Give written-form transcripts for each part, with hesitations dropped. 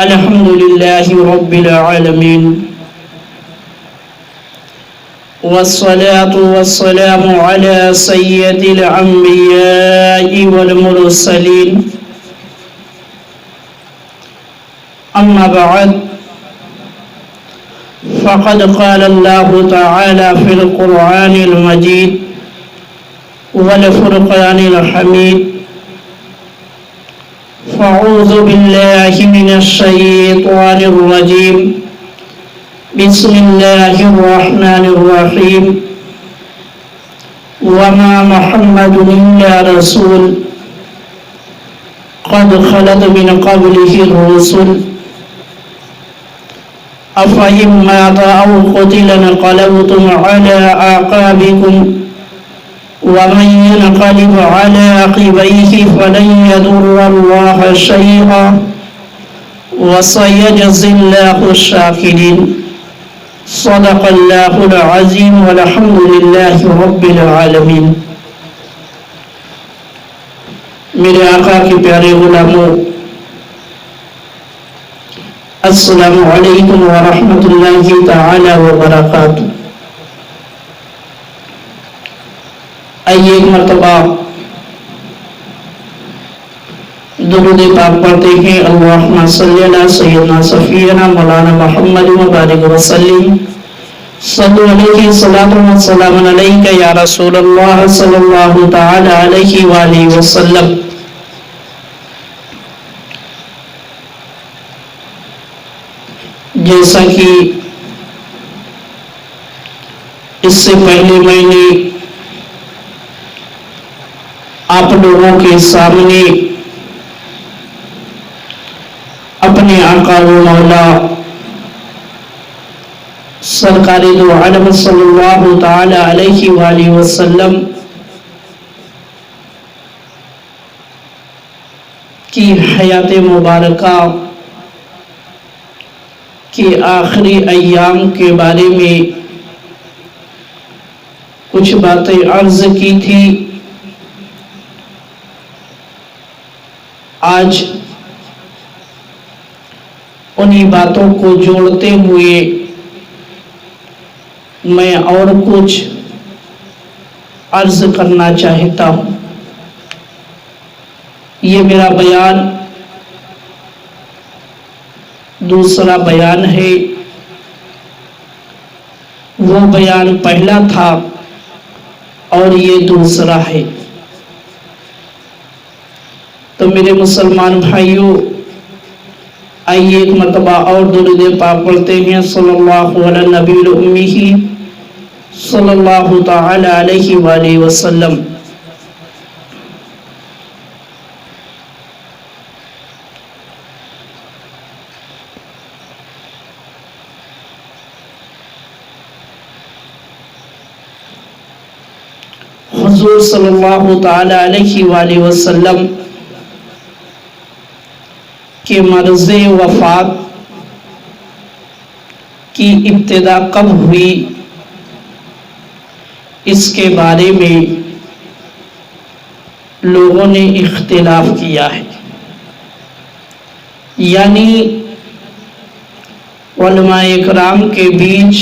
الحمد لله رب العالمين والصلاة والسلام على سيد الأنبياء والمرسلين أما بعد فقد قال الله تعالى في القرآن المجيد والفرقان الحميد فأعوذ بالله من الشيطان الرجيم بسم الله الرحمن الرحيم وما محمد إلا رسول قد خلت من قبله الرسل أفإن مات أو قتل انقلبتم على أعقابكم ومن ينقلب على عقبيه فلن يضر الله شيئا وسيجزي الله الشاكرين صدق الله العظيم والحمد لله رب العالمين۔ میرے آقا کے پیارے غلاموں، السلام علیکم ورحمۃ اللہ تعالی وبرکاتہ۔ آئیے ایک مرتبہ درود پاک پڑھتے ہیں۔ اللہم صلی علی سیدنا صفینا مولانا محمد مبارک وسلم صلو علیہ صلاۃ و سلام علیک یا رسول اللہ صلی اللہ تعالی علیہ وآلہ وسلم۔ جیسا کہ اس سے پہلے میں نے آپ لوگوں کے سامنے اپنے آقا و مولا سرکار دو عالم صلی اللہ تعالی علیہ وآلہ وسلم کی حیات مبارکہ کے آخری ایام کے بارے میں کچھ باتیں عرض کی تھی۔ آج انہی باتوں کو جوڑتے ہوئے میں اور کچھ عرض کرنا چاہتا ہوں۔ یہ میرا بیان دوسرا بیان ہے، وہ بیان پہلا تھا اور یہ دوسرا ہے۔ تو میرے مسلمان بھائیوں، آئیے ایک مرتبہ اور درود پاک پڑھتے ہیں۔ صلی اللہ علی نبی الامی صلی اللہ تعالی علیہ وآلہ وسلم۔ حضور صلی اللہ تعالی علیہ وآلہ وسلم کہ مرض وفات کی ابتدا کب ہوئی، اس کے بارے میں لوگوں نے اختلاف کیا ہے۔ یعنی علماء اکرام کے بیچ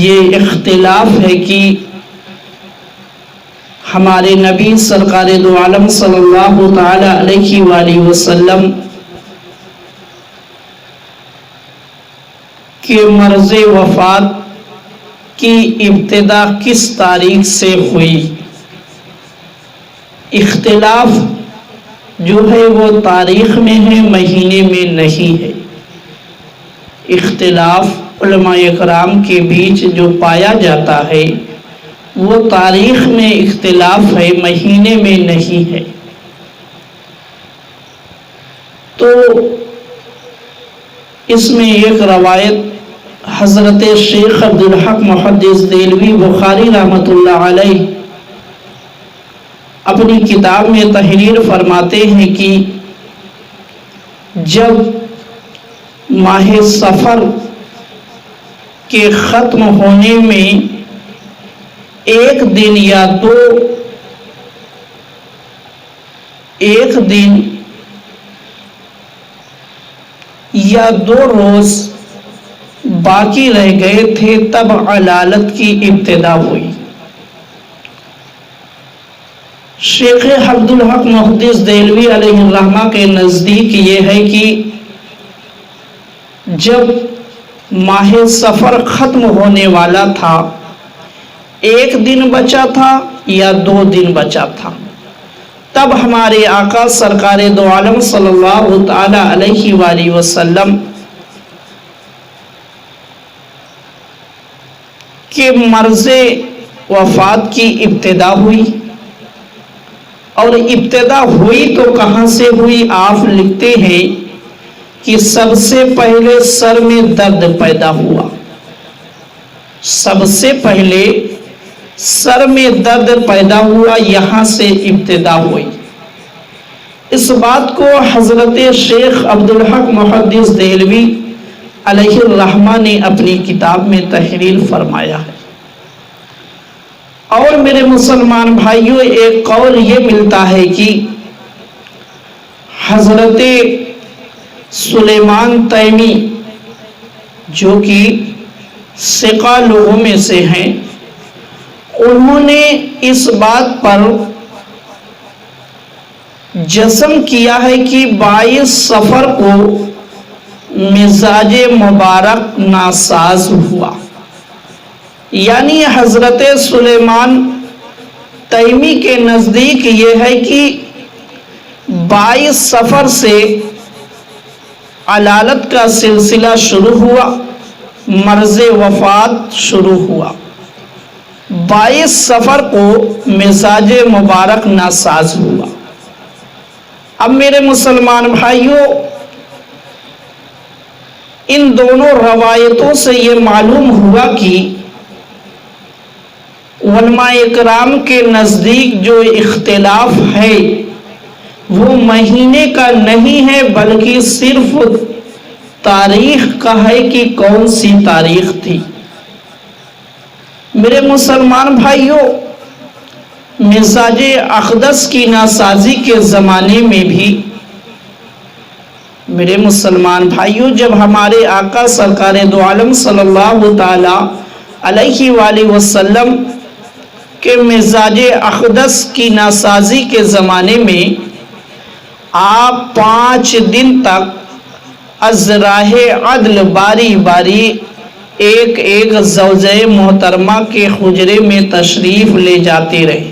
یہ اختلاف ہے کہ ہمارے نبی سرکار دو عالم صلی اللہ تعالی علیہ وآلہ وسلم کے مرض وفات کی ابتدا کس تاریخ سے ہوئی۔ اختلاف جو ہے وہ تاریخ میں ہے، مہینے میں نہیں ہے۔ اختلاف علماء اکرام کے بیچ جو پایا جاتا ہے وہ تاریخ میں اختلاف ہے، مہینے میں نہیں ہے۔ تو اس میں ایک روایت حضرت شیخ عبدالحق محدث دہلوی بخاری رحمۃ اللہ علیہ اپنی کتاب میں تحریر فرماتے ہیں کہ جب ماہ سفر کے ختم ہونے میں ایک دن یا دو ایک دن یا 2 روز باقی رہ گئے تھے تب علالت کی ابتدا ہوئی۔ شیخ عبدالحق محدث دہلوی علیہ الرحمہ کے نزدیک یہ ہے کہ جب ماہ سفر ختم ہونے والا تھا، 1 دن بچا تھا یا 2 دن بچا تھا، تب ہمارے آقا سرکار دو عالم صلی اللہ تعالی علیہ وآلہ وسلم کے مرض وفات کی ابتدا ہوئی۔ اور ابتدا ہوئی تو کہاں سے ہوئی؟ آپ لکھتے ہیں کہ سب سے پہلے سر میں درد پیدا ہوا، سب سے پہلے سر میں درد پیدا ہوا، یہاں سے ابتدا ہوئی۔ اس بات کو حضرت شیخ عبدالحق محدث دہلوی علیہ الرحمہ نے اپنی کتاب میں تحریر فرمایا ہے۔ اور میرے مسلمان بھائیوں، ایک قول یہ ملتا ہے کہ حضرت سلیمان تیمی جو کہ ثقہ لوگوں میں سے ہیں، انہوں نے اس بات پر جزم کیا ہے کہ 22 صفر کو مزاج مبارک ناساز ہوا۔ یعنی حضرت سلیمان تیمی کے نزدیک یہ ہے کہ 22 صفر سے علالت کا سلسلہ شروع ہوا، مرض وفات شروع ہوا، 22 صفر کو مزاج مبارک ناساز ہوا۔ اب میرے مسلمان بھائیوں، ان دونوں روایتوں سے یہ معلوم ہوا کہ علماء اکرام کے نزدیک جو اختلاف ہے وہ مہینے کا نہیں ہے، بلکہ صرف تاریخ کا ہے کہ کون سی تاریخ تھی۔ میرے مسلمان بھائیوں، مزاج اقدس کی ناسازی کے زمانے میں بھی میرے مسلمان بھائیوں، جب ہمارے آقا سرکار دو عالم صلی اللہ تعالی علیہ وآلہ وسلم کے مزاج اقدس کی ناسازی کے زمانے میں آپ 5 دن تک از راہ عدل باری باری ایک ایک زوجہ محترمہ کے حجرے میں تشریف لے جاتے رہے۔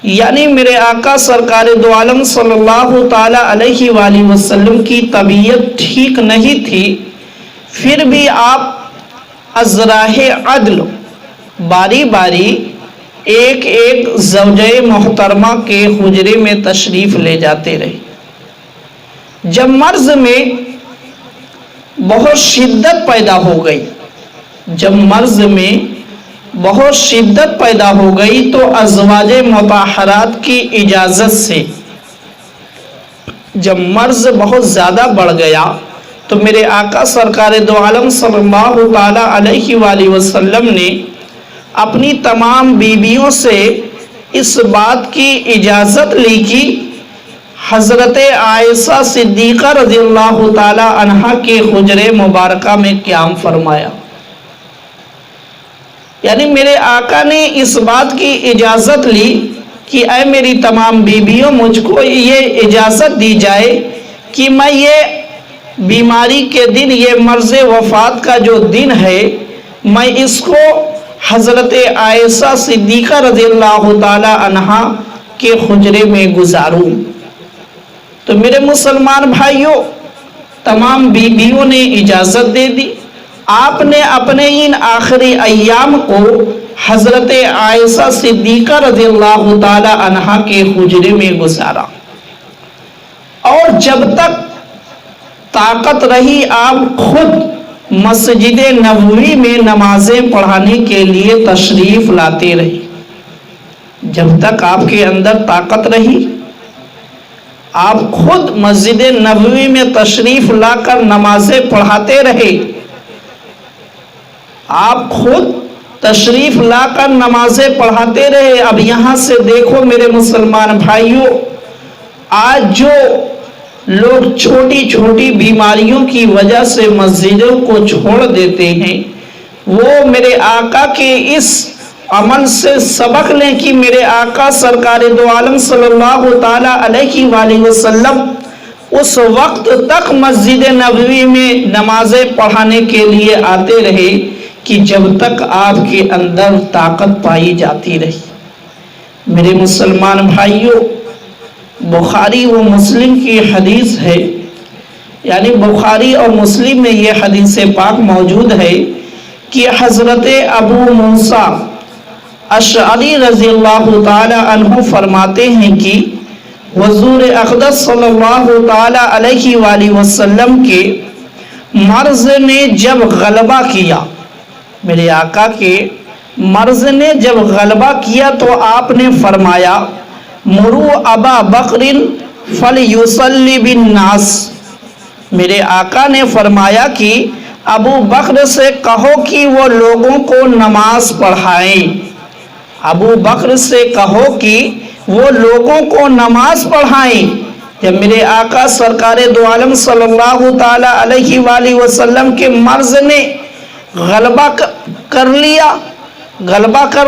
یعنی میرے آقا سرکار دو عالم صلی اللہ تعالی علیہ وآلہ وسلم کی طبیعت ٹھیک نہیں تھی، پھر بھی آپ از راہ عدل باری باری ایک ایک زوجہ محترمہ کے حجرے میں تشریف لے جاتے رہے۔ جب مرض میں بہت شدت پیدا ہو گئی، جب مرض میں بہت شدت پیدا ہو گئی تو ازواج مطہرات کی اجازت سے، جب مرض بہت زیادہ بڑھ گیا تو میرے آقا سرکار دو عالم صلی اللہ تعالی علیہ وآلہ وسلم نے اپنی تمام بیویوں سے اس بات کی اجازت لی کہ حضرت عائشہ صدیقہ رضی اللہ تعالی عنہا کے حجرے مبارکہ میں قیام فرمایا۔ یعنی میرے آقا نے اس بات کی اجازت لی کہ اے میری تمام بیویوں، مجھ کو یہ اجازت دی جائے کہ میں یہ بیماری کے دن، یہ مرض وفات کا جو دن ہے، میں اس کو حضرت عائشہ صدیقہ رضی اللہ تعالی عنہا کے حجرے میں گزاروں۔ تو میرے مسلمان بھائیوں، تمام بیویوں نے اجازت دے دی۔ آپ نے اپنے ان آخری ایام کو حضرت عائشہ صدیقہ رضی اللہ تعالی عنہا کے حجرے میں گزارا، اور جب تک طاقت رہی آپ خود مسجد نبوی میں نمازیں پڑھانے کے لیے تشریف لاتے رہے۔ جب تک آپ کے اندر طاقت رہی، آپ خود مسجد نبوی میں تشریف لا کر نمازیں پڑھاتے رہے۔ آپ خود تشریف لا کر نمازیں پڑھاتے رہے۔ اب یہاں سے دیکھو میرے مسلمان بھائیوں، آج جو لوگ چھوٹی چھوٹی بیماریوں کی وجہ سے مسجدوں کو چھوڑ دیتے ہیں، وہ میرے آقا کے اس عمل سے سبق لیں کہ میرے آقا سرکار دو عالم صلی اللہ تعالیٰ علیہ وآلہ وسلم اس وقت تک مسجد نبوی میں نمازیں پڑھانے کے لیے آتے رہے کہ جب تک آپ کے اندر طاقت پائی جاتی رہی۔ میرے مسلمان بھائیوں، بخاری و مسلم کی حدیث ہے، یعنی بخاری اور مسلم میں یہ حدیث پاک موجود ہے کہ حضرت ابو موسیٰ اشعری رضی اللہ تعالی عنہ فرماتے ہیں کہ حضور اقدس صلی اللہ تعالی علیہ وآلہ وسلم کے مرض نے جب غلبہ کیا، میرے آقا کے مرض نے جب غلبہ کیا تو آپ نے فرمایا مرو ابا بکر فلیصلی بالناس، میرے آقا نے فرمایا کہ ابو بکر سے کہو کہ وہ لوگوں کو نماز پڑھائیں، ابو بکر سے کہو کہ وہ لوگوں کو نماز پڑھائیں۔ جب میرے آقا سرکار دو عالم صلی اللہ تعالی علیہ وآلہ وسلم کے مرض نے غلبہ کر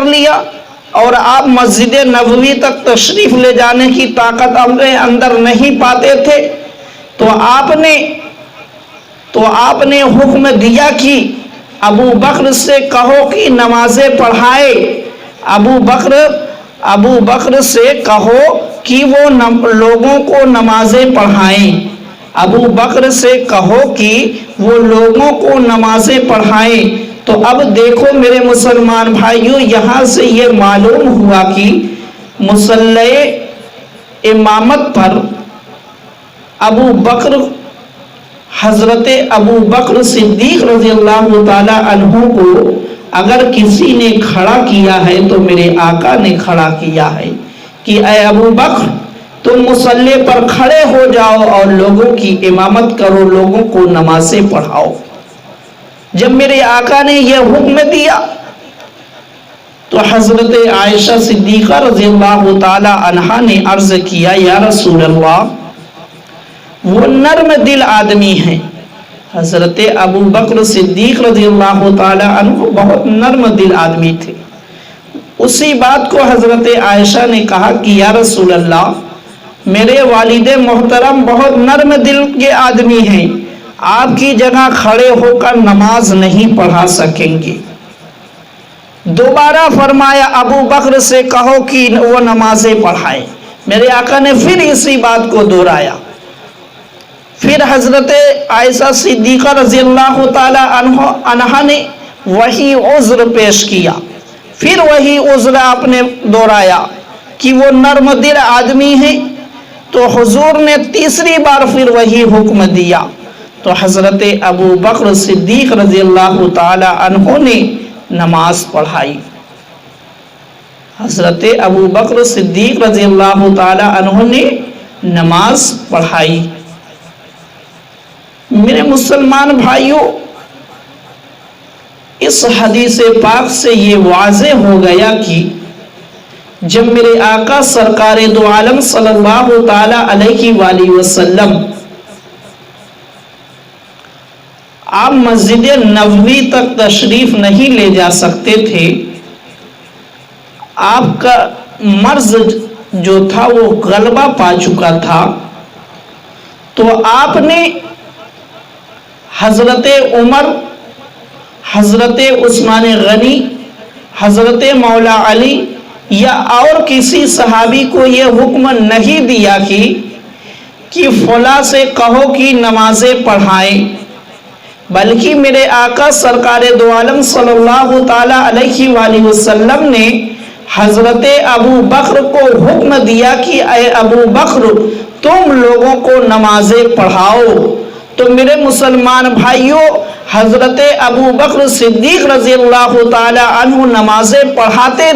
لیا اور آپ مسجد نبوی تک تشریف لے جانے کی طاقت اپنے اندر نہیں پاتے تھے، تو آپ نے حکم دیا کہ ابو بکر سے کہو کہ نمازیں پڑھائے، ابو بکر سے کہو کہ وہ لوگوں کو نمازیں پڑھائیں، ابو بکر سے کہو کہ وہ لوگوں کو نمازیں پڑھائیں۔ تو اب دیکھو میرے مسلمان بھائیوں، یہاں سے یہ معلوم ہوا کہ مصلی امامت پر حضرت ابو بکر صدیق رضی اللہ تعالی عنہ کو اگر کسی نے کھڑا کیا ہے تو میرے آقا نے کھڑا کیا ہے کہ اے ابو بکر تم مصلی پر کھڑے ہو جاؤ اور لوگوں کی امامت کرو، لوگوں کو نمازیں پڑھاؤ۔ جب میرے آقا نے یہ حکم دیا تو حضرت عائشہ صدیقہ رضی اللہ تعالی عنہا نے عرض کیا یا رسول اللہ، وہ نرم دل آدمی ہیں۔ حضرت ابو بکر صدیق رضی اللہ تعالی عنہ بہت نرم دل آدمی تھے۔ اسی بات کو حضرت عائشہ نے کہا کہ یا رسول اللہ، میرے والد محترم بہت نرم دل کے آدمی ہیں، آپ کی جگہ کھڑے ہو کر نماز نہیں پڑھا سکیں گے۔ دوبارہ فرمایا ابو بکر سے کہو کہ وہ نمازیں پڑھائیں۔ میرے آقا نے پھر اسی بات کو دہرایا۔ پھر حضرت عائشہ صدیقہ رضی اللہ تعالی عنہا نے وہی عذر پیش کیا، پھر وہی عذر آپ نے دہرایا کہ وہ نرم دل آدمی ہیں، تو حضور نے تیسری بار پھر وہی حکم دیا، تو حضرت ابو بکر صدیق رضی اللہ تعالی عنہ نے نماز پڑھائی۔ حضرت ابو بکر صدیق رضی اللہ تعالی عنہ نے نماز پڑھائی۔ میرے مسلمان بھائیوں، اس حدیث پاک سے یہ واضح ہو گیا کہ جب میرے آقا سرکار دو عالم صلی اللہ تعالی علیہ وآلہ وسلم آپ مسجد نبوی تک تشریف نہیں لے جا سکتے تھے، آپ کا مرض جو تھا وہ غلبہ پا چکا تھا، تو آپ نے حضرت عمر، حضرت عثمان غنی، حضرت مولا علی یا اور کسی صحابی کو یہ حکم نہیں دیا کہ فلاں سے کہو کہ نمازیں پڑھائیں، بلکہ میرے آقا سرکار دو عالم صلی اللہ تعالی علیہ وآلہ وسلم نے حضرت ابو بکر کو حکم دیا کہ اے ابو بکر تم لوگوں کو نمازیں پڑھاؤ۔ تو میرے مسلمان بھائیوں، حضرت ابو بکر صدیق رضی اللہ تعالی عنہ نمازیں پڑھاتے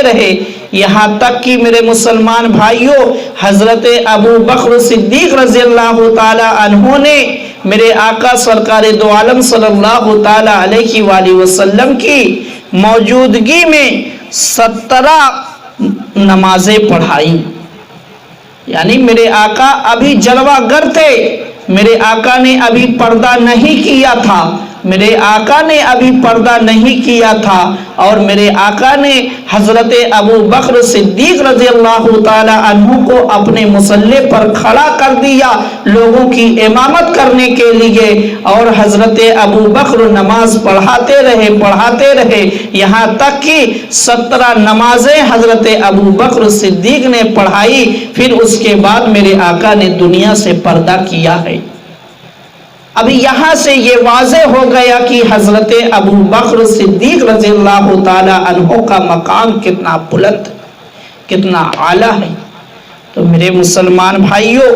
رہے یہاں تک کہ میرے مسلمان بھائیوں، حضرت ابو بکر صدیق رضی اللہ تعالی عنہ نے میرے آقا سرکار دو عالم صلی اللہ تعالی علیہ وآلہ وسلم کی موجودگی میں 17 نمازیں پڑھائی. یعنی میرے آقا ابھی جلوہ گر تھے، میرے آقا نے ابھی پردہ نہیں کیا تھا، میرے آقا نے ابھی پردہ نہیں کیا تھا، اور میرے آقا نے حضرت ابو بکر صدیق رضی اللہ تعالی عنہ کو اپنے مصلی پر کھڑا کر دیا لوگوں کی امامت کرنے کے لیے، اور حضرت ابو بکر نماز پڑھاتے رہے یہاں تک کہ 17 نمازیں حضرت ابو بکر صدیق نے پڑھائی. پھر اس کے بعد میرے آقا نے دنیا سے پردہ کیا ہے. اب یہاں سے یہ واضح ہو گیا کہ حضرت ابو بکر صدیق رضی اللہ تعالی عنہ کا مقام کتنا بلند، کتنا اعلیٰ ہے. تو میرے مسلمان بھائیوں،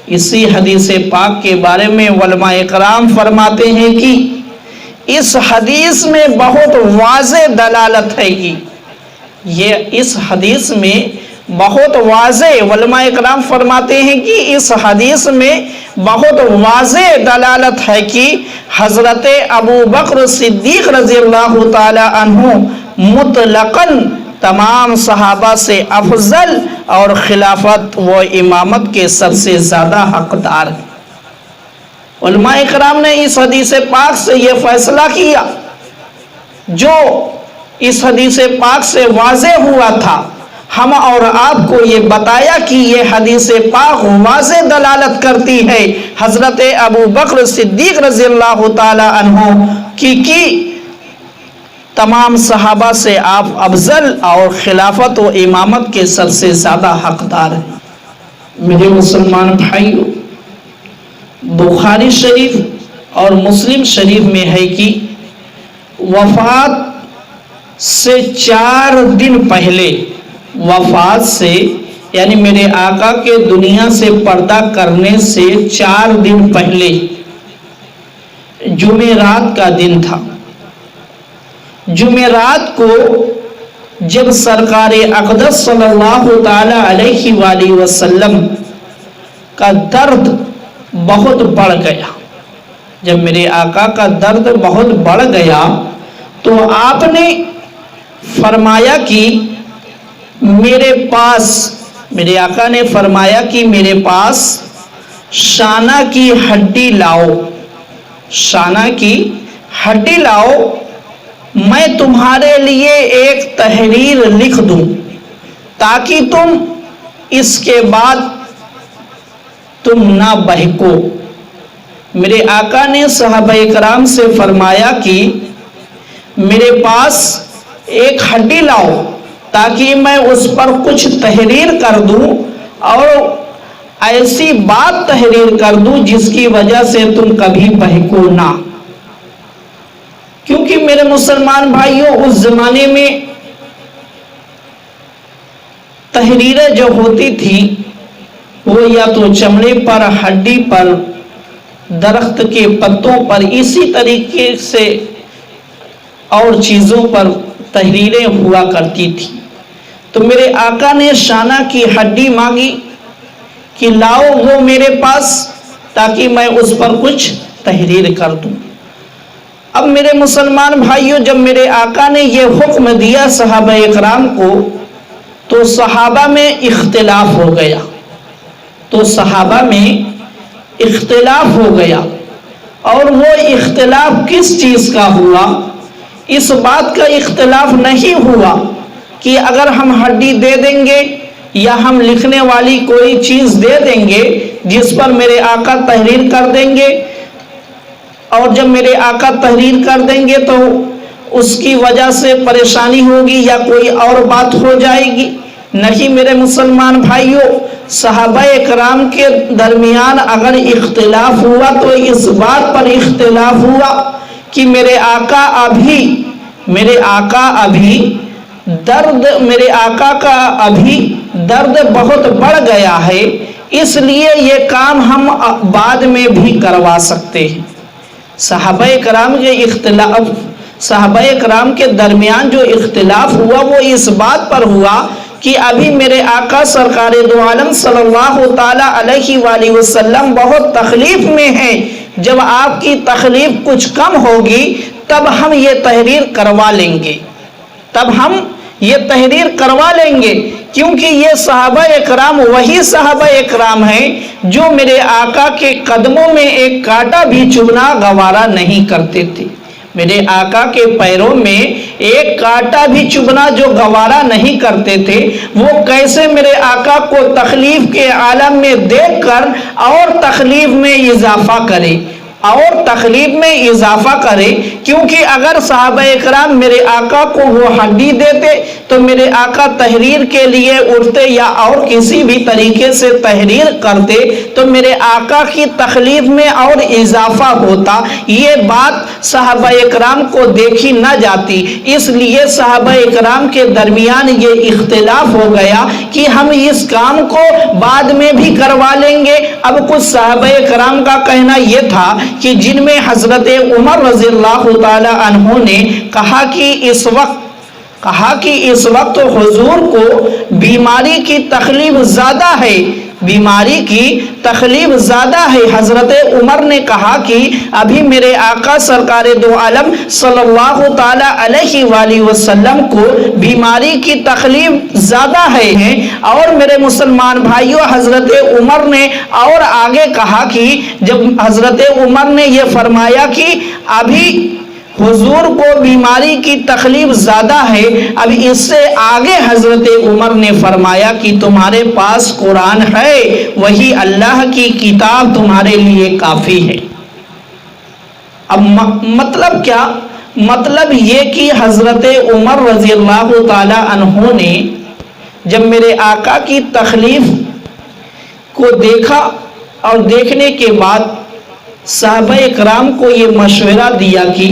اسی حدیث پاک کے بارے میں علماء اکرام فرماتے ہیں کہ اس حدیث میں بہت واضح دلالت ہے کہ اس حدیث میں بہت واضح، علماء اکرام فرماتے ہیں کہ اس حدیث میں بہت واضح دلالت ہے کہ حضرت ابو بکر صدیق رضی اللہ تعالی عنہ مطلقاً تمام صحابہ سے افضل اور خلافت و امامت کے سب سے زیادہ حقدار ہیں. علماء اکرام نے اس حدیث پاک سے یہ فیصلہ کیا جو اس حدیث پاک سے واضح ہوا تھا. ہم اور آپ کو یہ بتایا کہ یہ حدیث پاک واضح دلالت کرتی ہے حضرت ابو بکر صدیق رضی اللہ تعالی عنہ کی تمام صحابہ سے آپ افضل اور خلافت و امامت کے سب سے زیادہ حقدار ہیں. میرے مسلمان بھائیوں، بخاری شریف اور مسلم شریف میں ہے کہ وفات سے 4 دن پہلے، وفات سے یعنی میرے آقا کے دنیا سے پردہ کرنے سے 4 دن پہلے جمعرات کا دن تھا. جمعرات کو جب سرکار اقدس صلی اللہ تعالی علیہ وآلہ وسلم کا درد بہت بڑھ گیا، جب میرے آقا کا درد بہت بڑھ گیا تو آپ نے فرمایا کہ میرے آقا نے فرمایا کہ میرے پاس شانہ کی ہڈی لاؤ، شانہ کی ہڈی لاؤ، میں تمہارے لیے ایک تحریر لکھ دوں تاکہ تم اس کے بعد تم نہ بہکو. میرے آقا نے صحابہ کرام سے فرمایا کہ میرے پاس ایک ہڈی لاؤ تاکہ میں اس پر کچھ تحریر کر دوں اور ایسی بات تحریر کر دوں جس کی وجہ سے تم کبھی بہکو نہ. کیونکہ میرے مسلمان بھائیوں، اس زمانے میں تحریریں جو ہوتی تھی وہ یا تو چمڑے پر، ہڈی پر، درخت کے پتوں پر، اسی طریقے سے اور چیزوں پر تحریریں ہوا کرتی تھی. تو میرے آقا نے شانہ کی ہڈی مانگی کہ لاؤ وہ میرے پاس تاکہ میں اس پر کچھ تحریر کر دوں. اب میرے مسلمان بھائیوں، جب میرے آقا نے یہ حکم دیا صحابہ اکرام کو تو صحابہ میں اختلاف ہو گیا، اور وہ اختلاف کس چیز کا ہوا؟ اس بات کا اختلاف نہیں ہوا کہ اگر ہم ہڈی دے دیں گے یا ہم لکھنے والی کوئی چیز دے دیں گے جس پر میرے آقا تحریر کر دیں گے، اور جب میرے آقا تحریر کر دیں گے تو اس کی وجہ سے پریشانی ہوگی یا کوئی اور بات ہو جائے گی. نہیں میرے مسلمان بھائیوں، صحابہ کرام کے درمیان اگر اختلاف ہوا تو اس بات پر اختلاف ہوا کہ میرے آقا کا ابھی درد بہت بڑھ گیا ہے، اس لیے یہ کام ہم بعد میں بھی کروا سکتے ہیں. صحابہ کرام کے درمیان جو اختلاف ہوا وہ اس بات پر ہوا کہ ابھی میرے آقا سرکار دو عالم صلی اللہ تعالیٰ علیہ وآلہ وسلم بہت تکلیف میں ہیں، جب آپ کی تکلیف کچھ کم ہوگی تب ہم یہ تحریر کروا لیں گے، تب ہم یہ تحریر کروا لیں گے، کیونکہ یہ صحابہ اکرام وہی صحابہ اکرام ہیں جو میرے آقا کے قدموں میں ایک کانٹا بھی چبھنا گوارا نہیں کرتے تھے، میرے آقا کے پیروں میں ایک کانٹا بھی چبھنا جو گوارا نہیں کرتے تھے، وہ کیسے میرے آقا کو تکلیف کے عالم میں دیکھ کر اور تکلیف میں اضافہ کرے، اور تکلیف میں اضافہ کرے، کیونکہ اگر صحابہ اکرام میرے آقا کو وہ ہڈی دیتے تو میرے آقا تحریر کے لیے اٹھتے یا اور کسی بھی طریقے سے تحریر کرتے تو میرے آقا کی تکلیف میں اور اضافہ ہوتا، یہ بات صحابہ اکرام کو دیکھی نہ جاتی، اس لیے صحابہ اکرام کے درمیان یہ اختلاف ہو گیا کہ ہم اس کام کو بعد میں بھی کروا لیں گے۔ اب کچھ صحابہ اکرام کا کہنا یہ تھا کہ جن میں حضرت عمر رضی اللہ تعالی عنہ نے کہا کہ اس وقت حضور کو بیماری کی تکلیف زیادہ ہے، بیماری کی تکلیف زیادہ ہے۔ حضرت عمر نے کہا کہ ابھی میرے آقا سرکار دو عالم صلی اللہ تعالی علیہ وآلہ وسلم کو بیماری کی تکلیف زیادہ ہے، اور میرے مسلمان بھائیوں حضرت عمر نے اور آگے کہا کہ جب حضرت عمر نے یہ فرمایا کہ ابھی حضور کو بیماری کی تکلیف زیادہ ہے، اب اس سے آگے حضرت عمر نے فرمایا کہ تمہارے پاس قرآن ہے، وہی اللہ کی کتاب تمہارے لیے کافی ہے۔ اب مطلب کیا؟ مطلب یہ کہ حضرت عمر رضی اللہ تعالی عنہ نے جب میرے آقا کی تکلیف کو دیکھا اور دیکھنے کے بعد صحابہ اکرام کو یہ مشورہ دیا کہ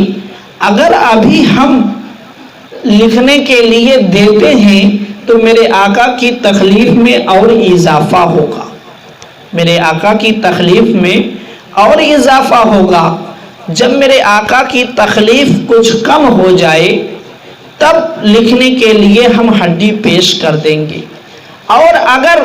اگر ابھی ہم لکھنے کے لیے دیتے ہیں تو میرے آقا کی تکلیف میں اور اضافہ ہوگا، میرے آقا کی تکلیف میں اور اضافہ ہوگا، جب میرے آقا کی تکلیف کچھ کم ہو جائے تب لکھنے کے لیے ہم ہڈی پیش کر دیں گے، اور اگر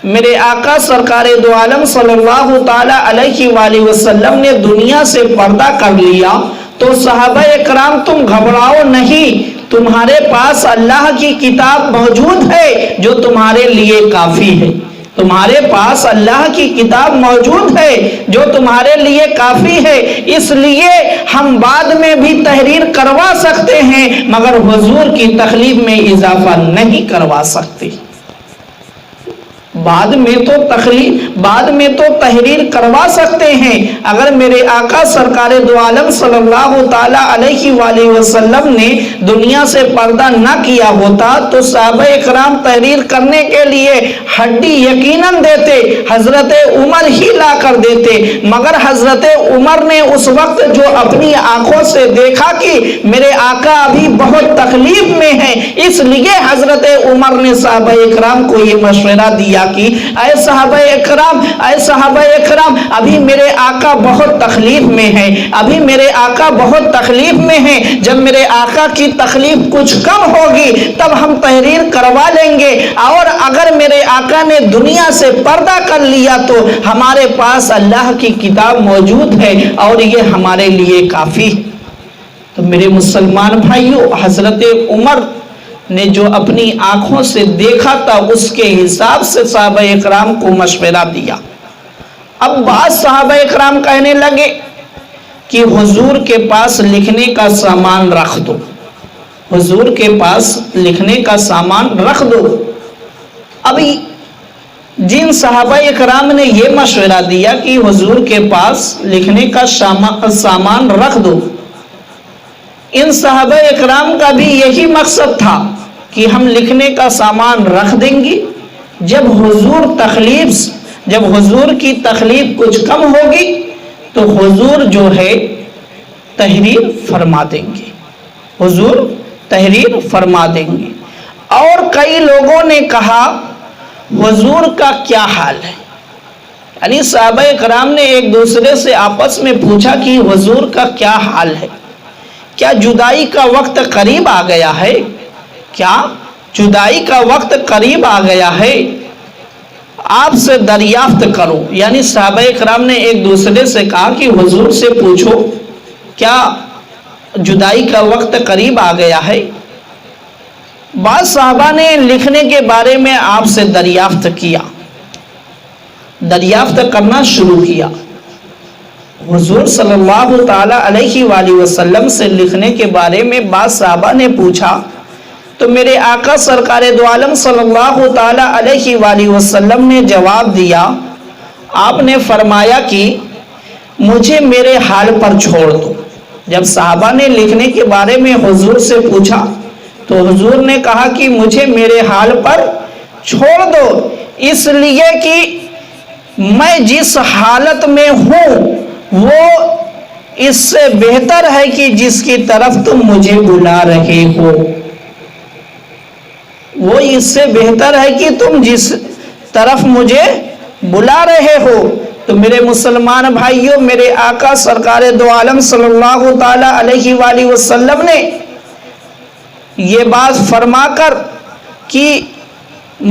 میرے آقا سرکار دو عالم صلی اللہ تعالی علیہ وآلہ وسلم نے دنیا سے پردہ کر لیا تو صحابہ اکرام تم گھبراؤ نہیں، تمہارے پاس اللہ کی کتاب موجود ہے جو تمہارے لیے کافی ہے، تمہارے پاس اللہ کی کتاب موجود ہے جو تمہارے لیے کافی ہے، اس لیے ہم بعد میں بھی تحریر کروا سکتے ہیں مگر حضور کی تکلیف میں اضافہ نہیں کروا سکتے۔ بعد میں تو تحریر کروا سکتے ہیں، اگر میرے آقا سرکار دو عالم صلی اللہ تعالی علیہ وآلہ وسلم نے دنیا سے پردہ نہ کیا ہوتا تو صحابہ اکرام تحریر کرنے کے لیے ہڈی یقیناً دیتے، حضرت عمر ہی لا کر دیتے، مگر حضرت عمر نے اس وقت جو اپنی آنکھوں سے دیکھا کہ میرے آقا ابھی بہت تکلیف میں ہیں، اس لیے حضرت عمر نے صحابہ اکرام کو یہ مشورہ دیا کہ اے صحابہ اکرام ابھی میرے آقا بہت تکلیف میں ہے، ابھی میرے آقا بہت تکلیف میں ہیں، جب میرے آقا کی تکلیف کچھ کم ہوگی تب ہم تحریر کروا لیں گے، اور اگر میرے آقا نے دنیا سے پردہ کر لیا تو ہمارے پاس اللہ کی کتاب موجود ہے اور یہ ہمارے لیے کافی ہے۔ تو میرے مسلمان بھائیوں حضرت عمر نے جو اپنی آنکھوں سے دیکھا تھا اس کے حساب سے صحابہ اکرام کو مشورہ دیا۔ اب بعض صحابہ اکرام کہنے لگے کہ حضور کے پاس لکھنے کا سامان رکھ دو، حضور کے پاس لکھنے کا سامان رکھ دو۔ ابھی جن صحابہ اکرام نے یہ مشورہ دیا کہ حضور کے پاس لکھنے کا سامان رکھ دو، ان صحابہ اکرام کا بھی یہی مقصد تھا کہ ہم لکھنے کا سامان رکھ دیں گے، جب حضور کی تکلیف کچھ کم ہوگی تو حضور جو ہے تحریر فرما دیں گے، حضور تحریر فرما دیں گے۔ اور کئی لوگوں نے کہا حضور کا کیا حال ہے، یعنی صحابہ اکرام نے ایک دوسرے سے آپس میں پوچھا کہ حضور کا کیا حال ہے، کیا جدائی کا وقت قریب آ گیا ہے، کیا جدائی کا وقت قریب آ گیا ہے، آپ سے دریافت کرو. یعنی صحابہ کرام نے ایک دوسرے سے کہا کہ حضور سے پوچھو کیا جدائی کا وقت قریب آ گیا ہے. بعض صحابہ نے لکھنے کے بارے میں آپ سے دریافت کرنا شروع کیا. حضور صلی اللہ تعالی علیہ وآلہ وسلم سے لکھنے کے بارے میں بعض صحابہ نے پوچھا تو میرے آقا سرکار دو عالم صلی اللہ تعالی علیہ وآلہ وسلم نے جواب دیا. آپ نے فرمایا کہ مجھے میرے حال پر چھوڑ دو. جب صحابہ نے لکھنے کے بارے میں حضور سے پوچھا تو حضور نے کہا کہ مجھے میرے حال پر چھوڑ دو، اس لیے کہ میں جس حالت میں ہوں وہ اس سے بہتر ہے کہ جس کی طرف تم مجھے بلا رہے ہو. وہ اس سے بہتر ہے کہ تم جس طرف مجھے بلا رہے ہو. تو میرے مسلمان بھائیوں، میرے آقا سرکار دو عالم صلی اللہ تعالی علیہ وآلہ وسلم نے یہ بات فرما کر کہ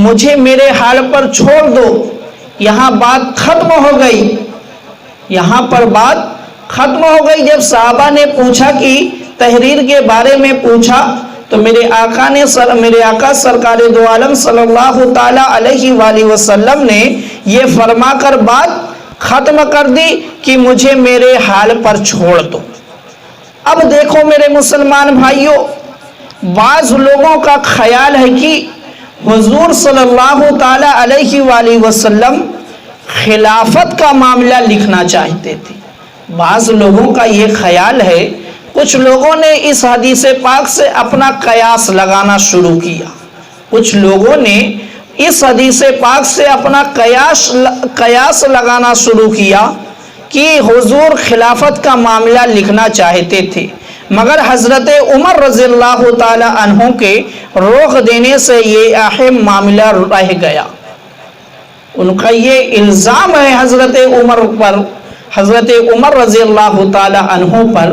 مجھے میرے حال پر چھوڑ دو، یہاں بات ختم ہو گئی. یہاں پر بات ختم ہو گئی. جب صحابہ نے پوچھا کہ تحریر کے بارے میں پوچھا تو میرے آقا سرکار دو عالم صلی اللہ تعالی علیہ وآلہ وسلم نے یہ فرما کر بات ختم کر دی کہ مجھے میرے حال پر چھوڑ دو. اب دیکھو میرے مسلمان بھائیوں، بعض لوگوں کا خیال ہے کہ حضور صلی اللہ تعالی علیہ وآلہ وسلم خلافت کا معاملہ لکھنا چاہتے تھے. بعض لوگوں کا یہ خیال ہے، کچھ لوگوں نے اس حدیث پاک سے اپنا قیاس لگانا شروع کیا. کچھ لوگوں نے اس حدیث پاک سے اپنا قیاس لگانا شروع کیا کہ حضور خلافت کا معاملہ لکھنا چاہتے تھے، مگر حضرت عمر رضی اللہ تعالی عنہ کے روک دینے سے یہ اہم معاملہ رہ گیا. ان کا یہ الزام ہے حضرت عمر رضی اللہ تعالی عنہ پر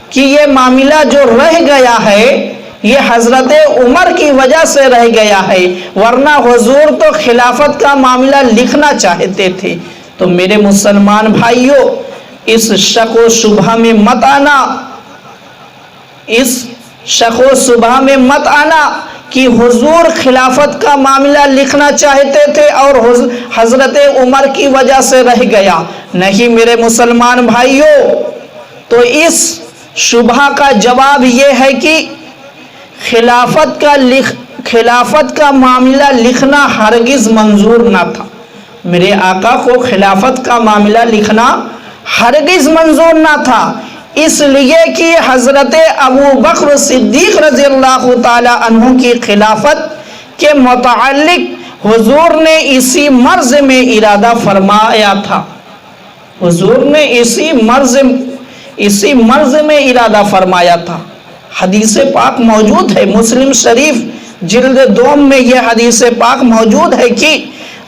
کہ یہ معاملہ جو رہ گیا ہے یہ حضرت عمر کی وجہ سے رہ گیا ہے، ورنہ حضور تو خلافت کا معاملہ لکھنا چاہتے تھے. تو میرے مسلمان بھائیوں، اس شک و شبہ میں مت آنا کہ حضور خلافت کا معاملہ لکھنا چاہتے تھے اور حضرت عمر کی وجہ سے رہ گیا. نہیں میرے مسلمان بھائیوں، تو اس شبہ کا جواب یہ ہے کہ خلافت کا معاملہ لکھنا ہرگز منظور نہ تھا. میرے آقا کو خلافت کا معاملہ لکھنا ہرگز منظور نہ تھا، اس لیے کہ حضرت ابو بکر صدیق رضی اللہ تعالی عنہ کی خلافت کے متعلق حضور نے اسی مرض میں ارادہ فرمایا تھا. حضور نے اسی مرض میں ارادہ فرمایا تھا. حدیث پاک موجود ہے، مسلم شریف جلد 2 میں یہ حدیث پاک موجود ہے کہ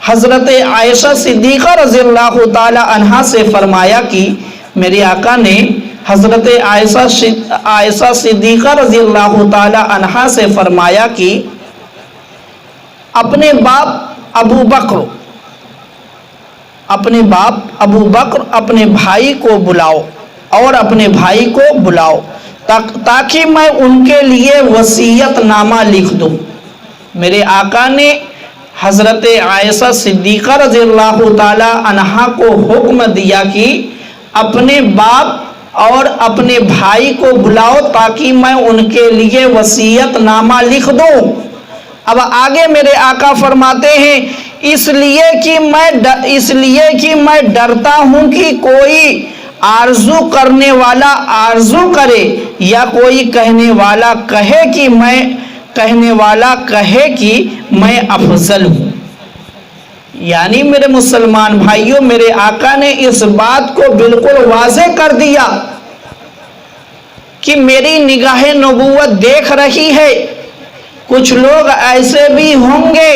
حضرت عائشہ صدیقہ رضی اللہ تعالی عنہا سے فرمایا کہ میرے آقا نے حضرت عائشہ صدیقہ رضی اللہ تعالی عنہا سے فرمایا کہ اپنے باپ ابو بکر اپنے بھائی کو بلاؤ اور اپنے بھائی کو بلاؤ تاکہ میں ان کے لیے وصیت نامہ لکھ دوں. میرے آقا نے حضرت عائشہ صدیقہ رضی اللہ تعالی عنہا کو حکم دیا کہ اپنے باپ اور اپنے بھائی کو بلاؤ تاکہ میں ان کے لیے وصیت نامہ لکھ دوں. اب آگے میرے آقا فرماتے ہیں اس لیے کہ میں ڈرتا ہوں کہ کوئی آرزو کرنے والا آرزو کرے یا کوئی کہنے والا کہے کہ میں افضل ہوں. یعنی میرے مسلمان بھائیوں، میرے آقا نے اس بات کو بالکل واضح کر دیا کہ میری نگاہ نبوت دیکھ رہی ہے. کچھ لوگ ایسے بھی ہوں گے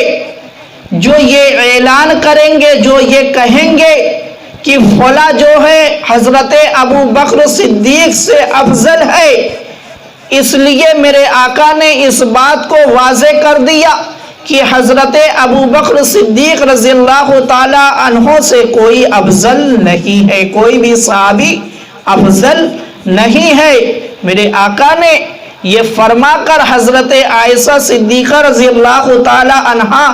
جو یہ اعلان کریں گے، جو یہ کہیں گے کہ فلاں جو ہے حضرت ابو بکر صدیق سے افضل ہے، اس لیے میرے آقا نے اس بات کو واضح کر دیا کہ حضرت ابو بکر صدیق رضی اللہ تعالی عنہ سے کوئی افضل نہیں ہے، کوئی بھی صحابی افضل نہیں ہے۔ میرے آقا نے یہ فرما کر حضرت عائشہ صدیقہ رضی اللہ تعالی عنہا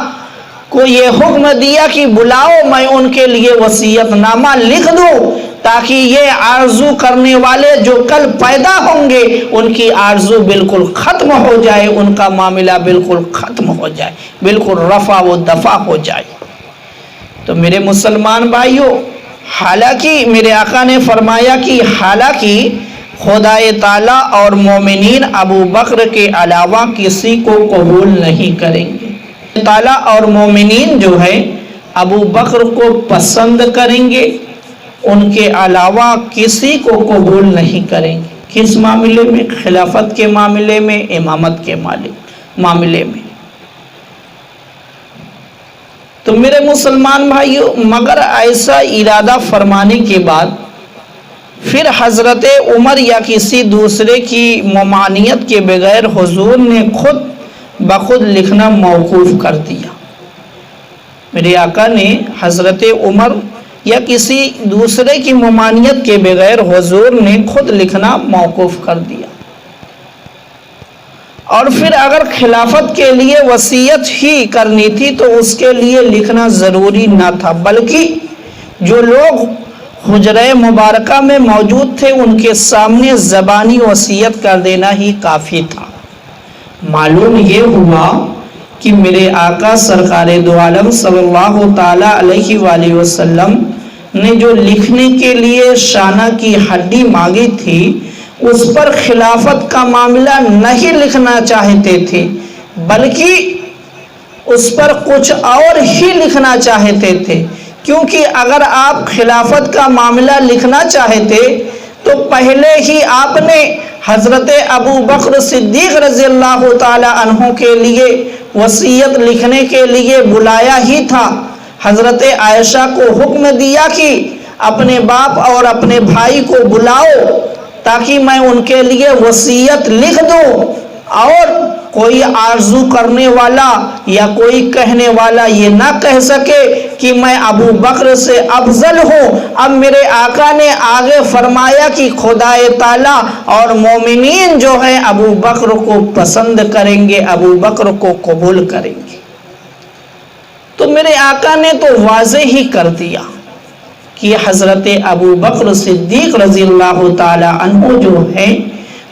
کو یہ حکم دیا کہ بلاؤ، میں ان کے لیے وصیت نامہ لکھ دوں تاکہ یہ آرزو کرنے والے جو کل پیدا ہوں گے ان کی آرزو بالکل ختم ہو جائے، ان کا معاملہ بالکل ختم ہو جائے، بالکل رفع و دفع ہو جائے۔ تو میرے مسلمان بھائیوں، حالانکہ میرے آقا نے فرمایا کہ حالانکہ خدا تعالی اور مومنین ابو بکر کے علاوہ کسی کو قبول نہیں کریں گے۔ تعالی اور مومنین جو ہے ابو بکر کو پسند کریں گے، ان کے علاوہ کسی کو قبول نہیں کریں گے۔ کس معاملے میں؟ خلافت کے معاملے میں، امامت کے معاملے میں۔ تو میرے مسلمان بھائیوں، مگر ایسا ارادہ فرمانے کے بعد پھر حضرت عمر یا کسی دوسرے کی ممانعت کے بغیر حضور نے خود بخود لکھنا موقوف کر دیا۔ میرے آقا نے حضرت عمر یا کسی دوسرے کی ممانعت کے بغیر حضور نے خود لکھنا موقوف کر دیا۔ اور پھر اگر خلافت کے لیے وصیت ہی کرنی تھی تو اس کے لیے لکھنا ضروری نہ تھا، بلکہ جو لوگ حجرہ مبارکہ میں موجود تھے ان کے سامنے زبانی وصیت کر دینا ہی کافی تھا۔ معلوم یہ ہوا کہ میرے آقا سرکار دو عالم صلی اللہ تعالی علیہ وآلہ وسلم نے جو لکھنے کے لیے شانہ کی ہڈی مانگی تھی اس پر خلافت کا معاملہ نہیں لکھنا چاہتے تھے، بلکہ اس پر کچھ اور ہی لکھنا چاہتے تھے، کیونکہ اگر آپ خلافت کا معاملہ لکھنا چاہتے تو پہلے ہی آپ نے حضرت ابو بکر صدیق رضی اللہ تعالی عنہ کے لیے وصیت لکھنے کے لیے بلایا ہی تھا۔ حضرت عائشہ کو حکم دیا کہ اپنے باپ اور اپنے بھائی کو بلاؤ تاکہ میں ان کے لیے وصیت لکھ دوں، اور کوئی آرزو کرنے والا یا کوئی کہنے والا یہ نہ کہہ سکے کہ میں ابو بکر سے افضل ہوں۔ اب میرے آقا نے آگے فرمایا کہ خدا تعالی اور مومنین جو ہیں ابو بکر کو پسند کریں گے، ابو بکر کو قبول کریں گے۔ تو میرے آقا نے تو واضح ہی کر دیا کہ حضرت ابو بکر صدیق رضی اللہ تعالی عنہ جو ہیں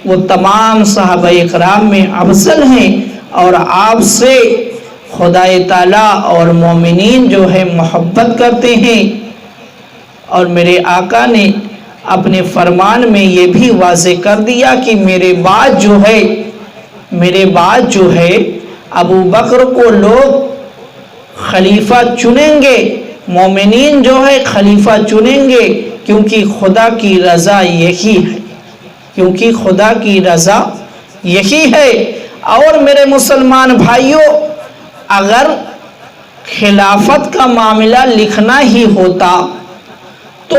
وہ تمام صحابہ اکرام میں افضل ہیں، اور آپ سے خدا تعالی اور مومنین جو ہے محبت کرتے ہیں۔ اور میرے آقا نے اپنے فرمان میں یہ بھی واضح کر دیا کہ میرے بعد جو ہے ابو بکر کو لوگ خلیفہ چنیں گے، مومنین جو ہے خلیفہ چنیں گے، کیونکہ خدا کی رضا یہی ہے، کیونکہ خدا کی رضا یہی ہے۔ اور میرے مسلمان بھائیوں، اگر خلافت کا معاملہ لکھنا ہی ہوتا تو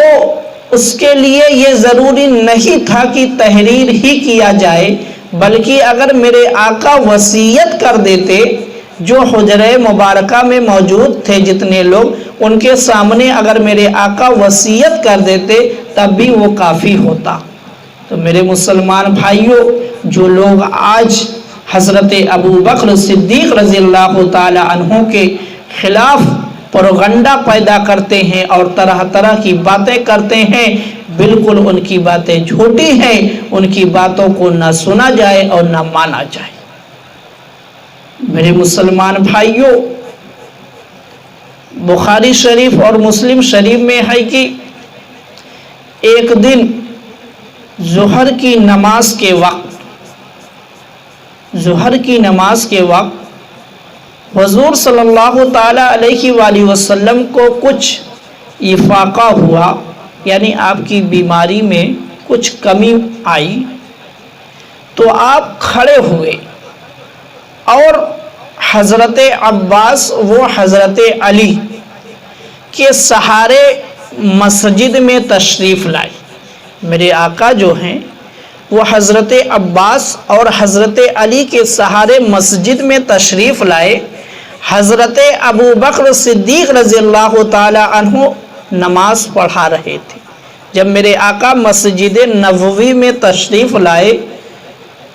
اس کے لیے یہ ضروری نہیں تھا کہ تحریر ہی کیا جائے، بلکہ اگر میرے آقا وصیت کر دیتے، جو حجرہ مبارکہ میں موجود تھے جتنے لوگ، ان کے سامنے اگر میرے آقا وصیت کر دیتے تب بھی وہ کافی ہوتا۔ تو میرے مسلمان بھائیوں، جو لوگ آج حضرت ابو بکر صدیق رضی اللہ تعالی عنہ کے خلاف پروگنڈا پیدا کرتے ہیں اور طرح طرح کی باتیں کرتے ہیں، بالکل ان کی باتیں جھوٹی ہیں، ان کی باتوں کو نہ سنا جائے اور نہ مانا جائے۔ میرے مسلمان بھائیوں، بخاری شریف اور مسلم شریف میں ہے کہ ایک دن ظہر کی نماز کے وقت حضور صلی اللہ تعالی علیہ وآلہ وسلم کو کچھ افاقہ ہوا، یعنی آپ کی بیماری میں کچھ کمی آئی، تو آپ کھڑے ہوئے اور حضرت عباس وہ حضرت علی کے سہارے مسجد میں تشریف لائے۔ میرے آقا جو ہیں وہ حضرت عباس اور حضرت علی کے سہارے مسجد میں تشریف لائے۔ حضرت ابو بکر صدیق رضی اللہ تعالی عنہ نماز پڑھا رہے تھے۔ جب میرے آقا مسجد نبوی میں تشریف لائے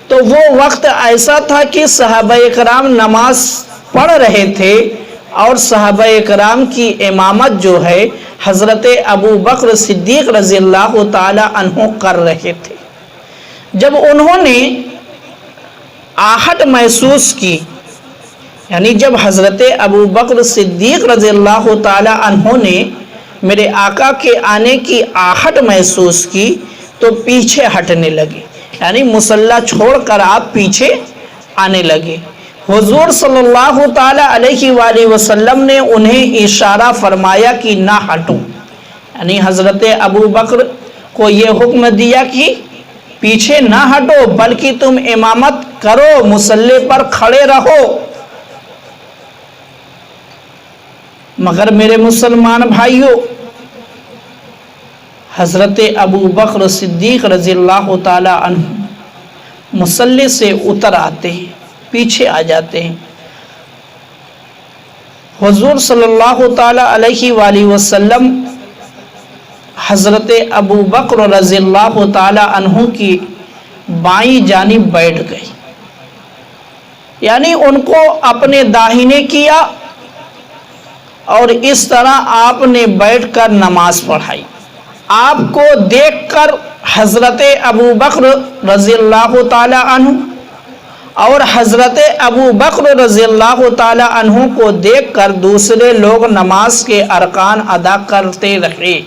تو وہ وقت ایسا تھا کہ صحابہ کرام نماز پڑھ رہے تھے اور صحابہ کرام کی امامت جو ہے حضرت ابو بکر صدیق رضی اللہ تعالی عنہ کر رہے تھے۔ جب انہوں نے آہٹ محسوس کی، یعنی جب حضرت ابو بکر صدیق رضی اللہ تعالی عنہ نے میرے آقا کے آنے کی آہٹ محسوس کی تو پیچھے ہٹنے لگے، یعنی مصلی چھوڑ کر آپ پیچھے آنے لگے۔ حضور صلی اللہ تعالی علیہ وآلہ وسلم نے انہیں اشارہ فرمایا کہ نہ ہٹو، یعنی حضرت ابو بکر کو یہ حکم دیا کہ پیچھے نہ ہٹو بلکہ تم امامت کرو، مصلی پر کھڑے رہو۔ مگر میرے مسلمان بھائیوں، حضرت ابو بکر صدیق رضی اللہ تعالی عنہ مصلی سے اتر آتے ہیں، پیچھے آ جاتے ہیں۔ حضور صلی اللہ تعالی علیہ وآلہ وسلم حضرت ابو بکر رضی اللہ تعالی عنہ کی بائیں جانب بیٹھ گئے، یعنی ان کو اپنے داہنے کیا اور اس طرح آپ نے بیٹھ کر نماز پڑھائی۔ آپ کو دیکھ کر حضرت ابو بکر رضی اللہ تعالی عنہ اور حضرت ابو بکر رضی اللہ تعالی عنہ کو دیکھ کر دوسرے لوگ نماز کے ارکان ادا کرتے رہے۔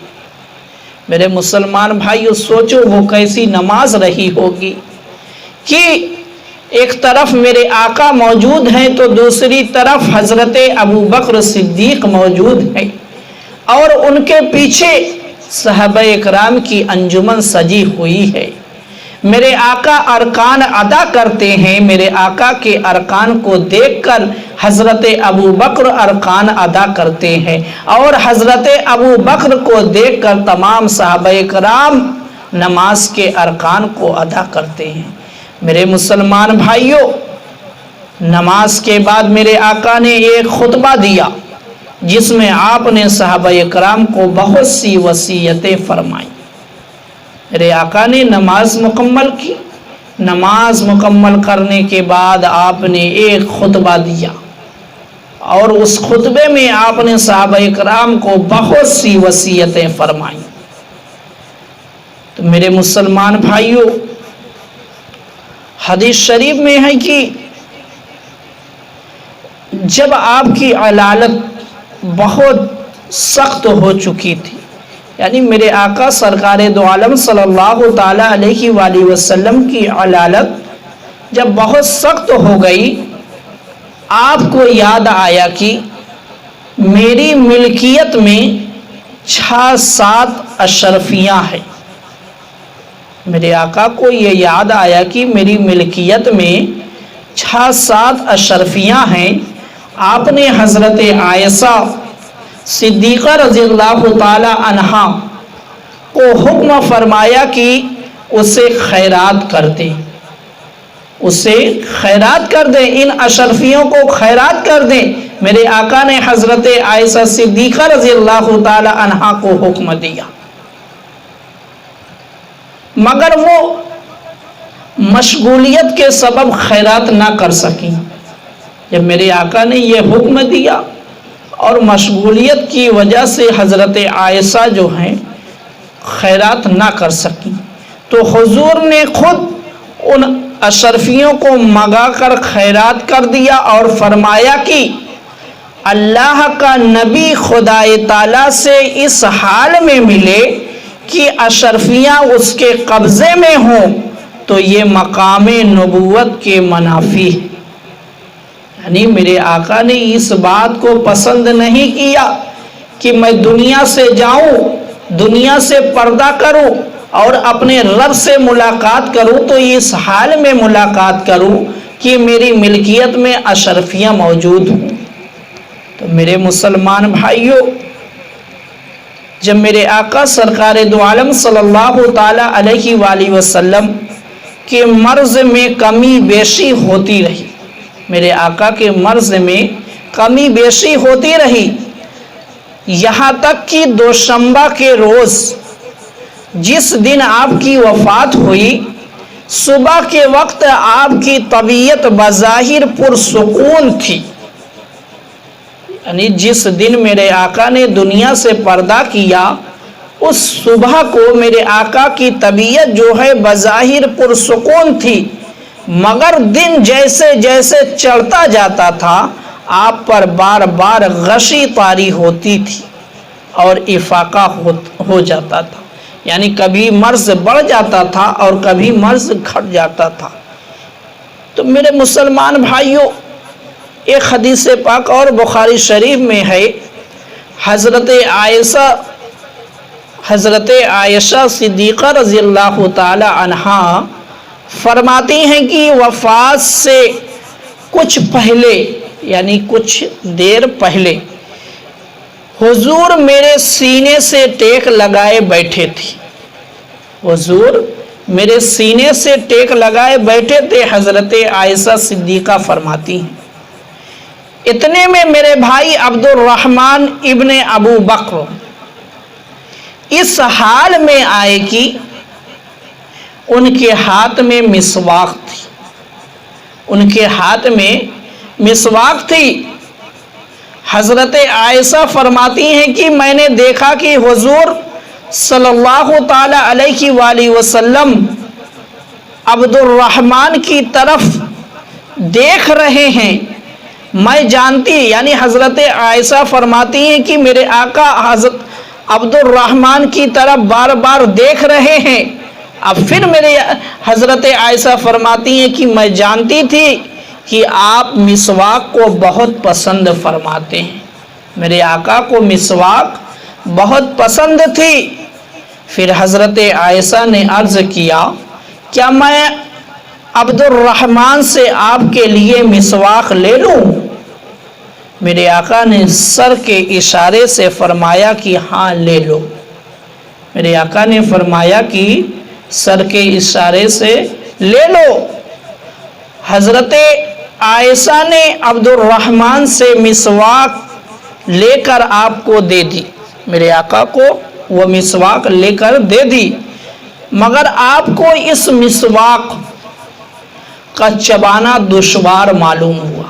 میرے مسلمان بھائیو، سوچو وہ کیسی نماز رہی ہوگی کہ ایک طرف میرے آقا موجود ہیں تو دوسری طرف حضرت ابو بکر صدیق موجود ہیں اور ان کے پیچھے صحابہ اکرام کی انجمن سجی ہوئی ہے۔ میرے آقا ارکان ادا کرتے ہیں، میرے آقا کے ارکان کو دیکھ کر حضرت ابو بکر ارکان ادا کرتے ہیں اور حضرت ابو بکر کو دیکھ کر تمام صحابہ کرام نماز کے ارکان کو ادا کرتے ہیں۔ میرے مسلمان بھائیوں، نماز کے بعد میرے آقا نے ایک خطبہ دیا جس میں آپ نے صحابہ کرام کو بہت سی وصیتیں فرمائیں۔ میرے آقا نے نماز مکمل کی، نماز مکمل کرنے کے بعد آپ نے ایک خطبہ دیا اور اس خطبے میں آپ نے صحابہ کرام کو بہت سی وصیتیں فرمائیں۔ تو میرے مسلمان بھائیوں، حدیث شریف میں ہے کہ جب آپ کی علالت بہت سخت ہو چکی تھی، یعنی میرے آقا سرکار دو عالم صلی اللہ تعالی علیہ وآلہ وسلم کی علالت جب بہت سخت ہو گئی، آپ کو یاد آیا کہ میری ملکیت میں 6-7 اشرفیاں ہیں۔ میرے آقا کو یہ یاد آیا کہ میری ملکیت میں 6-7 اشرفیاں ہیں۔ آپ نے حضرت عائشہ صدیقہ رضی اللہ تعالی عنہا کو حکم فرمایا کہ اسے خیرات کر دیں، اسے خیرات کر دیں، ان اشرفیوں کو خیرات کر دیں۔ میرے آقا نے حضرت عائشہ صدیقہ رضی اللہ تعالی عنہا کو حکم دیا، مگر وہ مشغولیت کے سبب خیرات نہ کر سکیں۔ جب میرے آقا نے یہ حکم دیا اور مشغولیت کی وجہ سے حضرت عائشہ جو ہیں خیرات نہ کر سکیں، تو حضور نے خود ان اشرفیوں کو منگا کر خیرات کر دیا اور فرمایا کہ اللہ کا نبی خدا تعالی سے اس حال میں ملے کہ اشرفیاں اس کے قبضے میں ہوں تو یہ مقام نبوت کے منافی ہے۔ یعنی میرے آقا نے اس بات کو پسند نہیں کیا کہ میں دنیا سے جاؤں، دنیا سے پردہ کروں اور اپنے رب سے ملاقات کروں تو اس حال میں ملاقات کروں کہ میری ملکیت میں اشرفیاں موجود ہوں۔ تو میرے مسلمان بھائیوں، جب میرے آقا سرکار دو عالم صلی اللہ تعالی علیہ وآلہ وسلم کے مرض میں کمی بیشی ہوتی رہی، میرے آقا کے مرض میں کمی بیشی ہوتی رہی، یہاں تک کہ دوشنبہ کے روز جس دن آپ کی وفات ہوئی، صبح کے وقت آپ کی طبیعت بظاہر پرسکون تھی، یعنی جس دن میرے آقا نے دنیا سے پردہ کیا اس صبح کو میرے آقا کی طبیعت جو ہے بظاہر پرسکون تھی، مگر دن جیسے جیسے چڑھتا جاتا تھا آپ پر بار بار غشی طاری ہوتی تھی اور افاقہ ہو جاتا تھا، یعنی کبھی مرض بڑھ جاتا تھا اور کبھی مرض گھٹ جاتا تھا۔ تو میرے مسلمان بھائیوں، ایک حدیث پاک اور بخاری شریف میں ہے، حضرت عائشہ صدیقہ رضی اللہ تعالی عنہا فرماتی ہیں کہ وفات سے کچھ پہلے، یعنی کچھ دیر پہلے، حضور میرے سینے سے ٹیک لگائے بیٹھے تھے، حضور میرے سینے سے ٹیک لگائے بیٹھے تھے، حضرت عائشہ صدیقہ فرماتی ہیں۔ اتنے میں میرے بھائی عبد الرحمن ابن ابو بکر اس حال میں آئے کہ ان کے ہاتھ میں مسواک تھی، ان کے ہاتھ میں مسواک تھی۔ حضرت عائشہ فرماتی ہیں کہ میں نے دیکھا کہ حضور صلی اللہ تعالی علیہ وآلہ وسلم عبد الرحمن کی طرف دیکھ رہے ہیں، میں جانتی، یعنی حضرت عائشہ فرماتی ہیں کہ میرے آقا حضرت عبد الرحمن کی طرف بار بار دیکھ رہے ہیں۔ اب پھر میرے حضرت عائشہ فرماتی ہیں کہ میں جانتی تھی کہ آپ مسواک کو بہت پسند فرماتے ہیں، میرے آقا کو مسواک بہت پسند تھی۔ پھر حضرت عائشہ نے عرض کیا، کیا میں عبد الرحمن سے آپ کے لیے مسواک لے لوں؟ میرے آقا نے سر کے اشارے سے فرمایا کہ ہاں لے لو، میرے آقا نے فرمایا کہ سر کے اشارے سے لے لو۔ حضرت عائشہ نے عبد الرحمن سے مسواک لے کر آپ کو دے دی، میرے آقا کو وہ مسواک لے کر دے دی، مگر آپ کو اس مسواک کا چبانا دشوار معلوم ہوا۔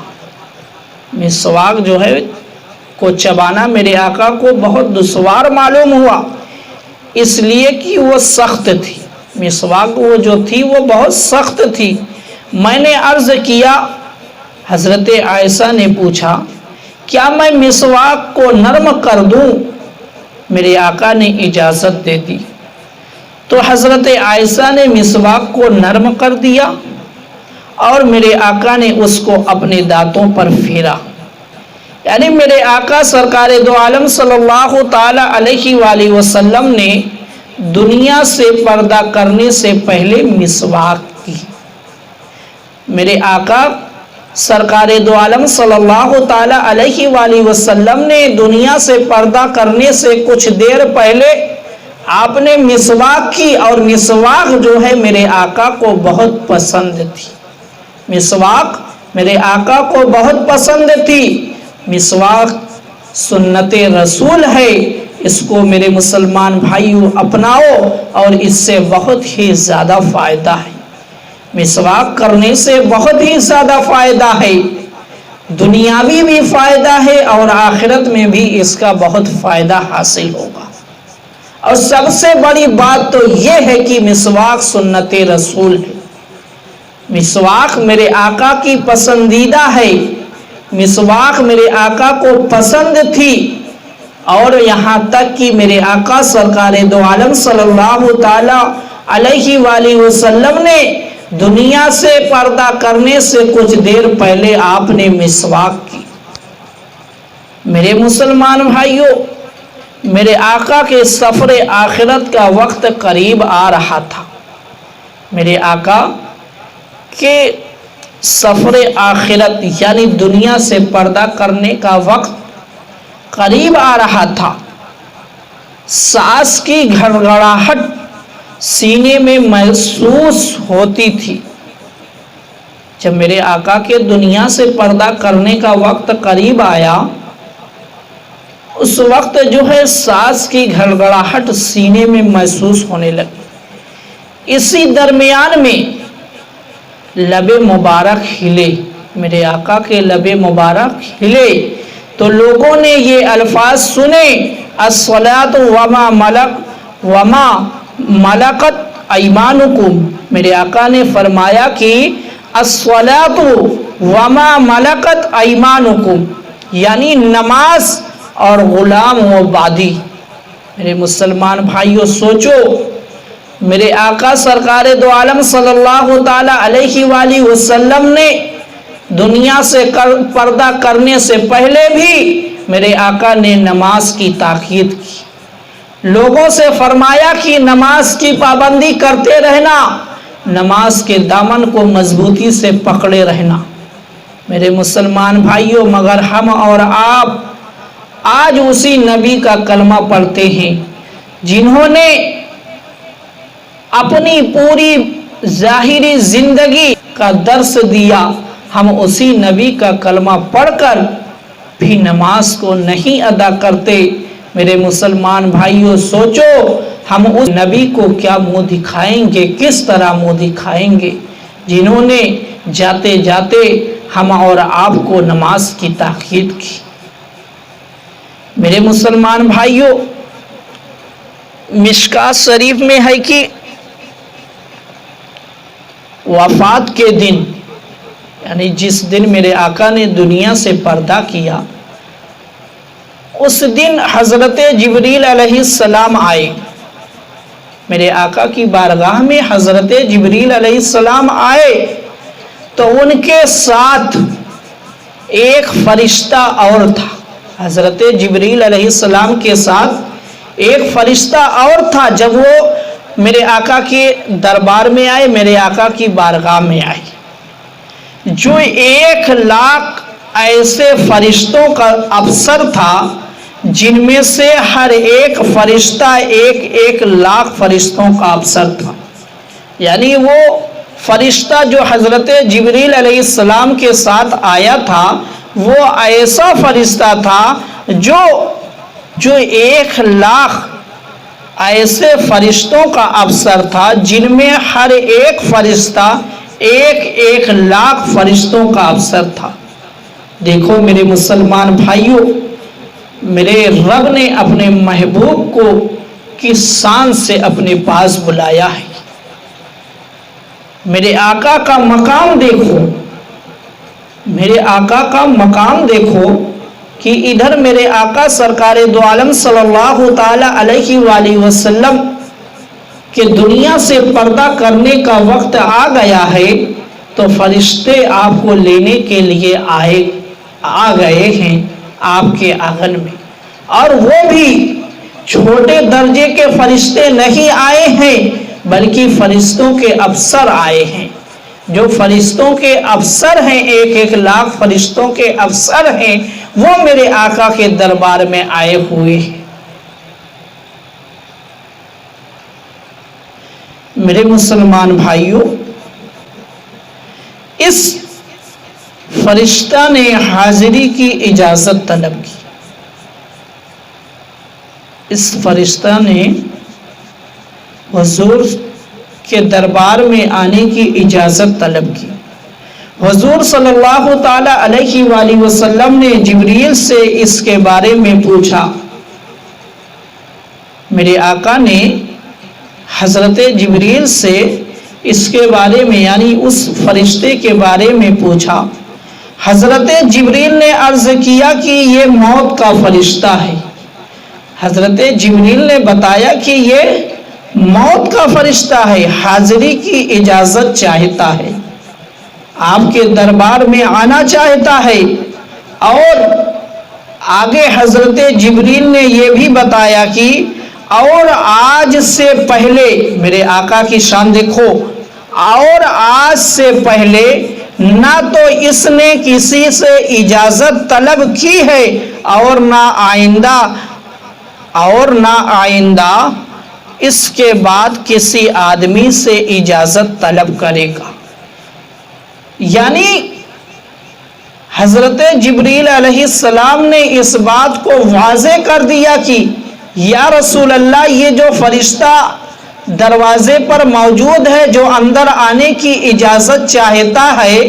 مسواک جو ہے کو چبانا میرے آقا کو بہت دشوار معلوم ہوا، اس لیے کہ وہ سخت تھی، مسواک وہ جو تھی وہ بہت سخت تھی۔ میں نے عرض کیا، حضرت عائشہ نے پوچھا، کیا میں مسواک کو نرم کر دوں؟ میرے آقا نے اجازت دے دی، تو حضرت عائشہ نے مسواک کو نرم کر دیا اور میرے آقا نے اس کو اپنے دانتوں پر پھیرا، یعنی میرے آقا سرکار دو عالم صلی اللہ تعالی علیہ وآلہ وسلم نے دنیا سے پردہ کرنے سے پہلے مسواک کی۔ میرے آقا سرکار دو عالم صلی اللہ تعالی علیہ وآلہ وسلم نے دنیا سے پردہ کرنے سے کچھ دیر پہلے آپ نے مسواک کی، اور مسواک جو ہے میرے آقا کو بہت پسند تھی، مسواک میرے آقا کو بہت پسند تھی۔ مسواک سنت رسول ہے، اس کو میرے مسلمان بھائیوں اپناؤ اور اس سے بہت ہی زیادہ فائدہ ہے، مسواک کرنے سے بہت ہی زیادہ فائدہ ہے، دنیاوی بھی فائدہ ہے اور آخرت میں بھی اس کا بہت فائدہ حاصل ہوگا۔ اور سب سے بڑی بات تو یہ ہے کہ مسواک سنت رسول ہے، مسواک میرے آقا کی پسندیدہ ہے، مسواک میرے آقا کو پسند تھی، اور یہاں تک کہ میرے آقا سرکار دو عالم صلی اللہ تعالی علیہ وآلہ وسلم نے دنیا سے پردہ کرنے سے کچھ دیر پہلے آپ نے مسواک کی۔ میرے مسلمان بھائیوں، میرے آقا کے سفر آخرت کا وقت قریب آ رہا تھا، میرے آقا کے سفر آخرت یعنی دنیا سے پردہ کرنے کا وقت قریب آ رہا تھا۔ سانس کی گھڑگھڑاہٹ سینے میں محسوس ہوتی تھی۔ جب میرے آقا کے دنیا سے پردہ کرنے کا وقت قریب آیا، اس وقت جو ہے سانس کی گھڑگھڑاہٹ سینے میں محسوس ہونے لگی۔ اسی درمیان میں لب مبارک ہلے، میرے آقا کے لب مبارک ہلے تو لوگوں نے یہ الفاظ سنے، الصلاۃ وما ملکت ایمانکم۔ میرے آقا نے فرمایا کہ الصلاۃ وما ملکت ایمانکم، یعنی نماز اور غلام و عبادی۔ میرے مسلمان بھائیوں سوچو، میرے آقا سرکار دو عالم صلی اللہ تعالی علیہ وآلہ وسلم نے دنیا سے پردہ کرنے سے پہلے بھی میرے آقا نے نماز کی تاکید کی، لوگوں سے فرمایا کہ نماز کی پابندی کرتے رہنا، نماز کے دامن کو مضبوطی سے پکڑے رہنا۔ میرے مسلمان بھائیوں، مگر ہم اور آپ آج اسی نبی کا کلمہ پڑھتے ہیں جنہوں نے اپنی پوری ظاہری زندگی کا درس دیا۔ ہم اسی نبی کا کلمہ پڑھ کر بھی نماز کو نہیں ادا کرتے۔ میرے مسلمان بھائیوں سوچو، ہم اس نبی کو کیا منہ دکھائیں گے، کس طرح منہ دکھائیں گے جنہوں نے جاتے جاتے ہم اور آپ کو نماز کی تاکید کی۔ میرے مسلمان بھائیوں، مشکات شریف میں ہے کہ وفات کے دن، یعنی جس دن میرے آقا نے دنیا سے پردہ کیا، اس دن حضرت جبریل علیہ السلام آئے۔ میرے آقا کی بارگاہ میں حضرت جبریل علیہ السلام آئے تو ان کے ساتھ ایک فرشتہ اور تھا۔ حضرت جبریل علیہ السلام کے ساتھ ایک فرشتہ اور تھا۔ جب وہ میرے آقا کے دربار میں آئے، میرے آقا کی بارگاہ میں آئے، جو 1,00,000 ایسے فرشتوں کا افسر تھا، جن میں سے ہر ایک فرشتہ 1,00,000 فرشتوں کا افسر تھا۔ یعنی وہ فرشتہ جو حضرت جبریل علیہ السلام کے ساتھ آیا تھا، وہ ایسا فرشتہ تھا جو 1,00,000 ایسے فرشتوں کا افسر تھا، جن میں ہر ایک فرشتہ 1,00,000 فرشتوں کا افسر تھا۔ دیکھو میرے مسلمان بھائیوں، میرے رب نے اپنے محبوب کو کس شان سے اپنے پاس بلایا ہے۔ میرے آقا کا مقام دیکھو، میرے آقا کا مقام دیکھو کہ ادھر میرے آقا سرکار دو عالم صلی اللہ تعالی علیہ وآلہ وسلم کہ دنیا سے پردہ کرنے کا وقت آ گیا ہے تو فرشتے آپ کو لینے کے لیے آ گئے ہیں آپ کے آنگن میں، اور وہ بھی چھوٹے درجے کے فرشتے نہیں آئے ہیں بلکہ فرشتوں کے افسر آئے ہیں۔ جو فرشتوں کے افسر ہیں، 1,00,000 فرشتوں کے افسر ہیں، وہ میرے آقا کے دربار میں آئے ہوئے ہیں۔ میرے مسلمان بھائیوں، اس فرشتہ نے حاضری کی اجازت طلب کی۔ اس فرشتہ نے حضور کے دربار میں آنے کی اجازت طلب کی۔ حضور صلی اللہ تعالی علیہ وآلہ وسلم نے جبریل سے اس کے بارے میں پوچھا۔ میرے آقا نے حضرت جبریل سے اس کے بارے میں، یعنی اس فرشتے کے بارے میں پوچھا۔ حضرت جبریل نے عرض کیا کہ یہ موت کا فرشتہ ہے۔ حضرت جبریل نے بتایا کہ یہ موت کا فرشتہ ہے، حاضری کی اجازت چاہتا ہے، آپ کے دربار میں آنا چاہتا ہے۔ اور آگے حضرت جبریل نے یہ بھی بتایا کہ اور آج سے پہلے، میرے آقا کی شان دیکھو، اور آج سے پہلے نہ تو اس نے کسی سے اجازت طلب کی ہے اور نہ آئندہ اس کے بعد کسی آدمی سے اجازت طلب کرے گا۔ یعنی حضرت جبریل علیہ السلام نے اس بات کو واضح کر دیا کہ یا رسول اللہ، یہ جو فرشتہ دروازے پر موجود ہے جو اندر آنے کی اجازت چاہتا ہے،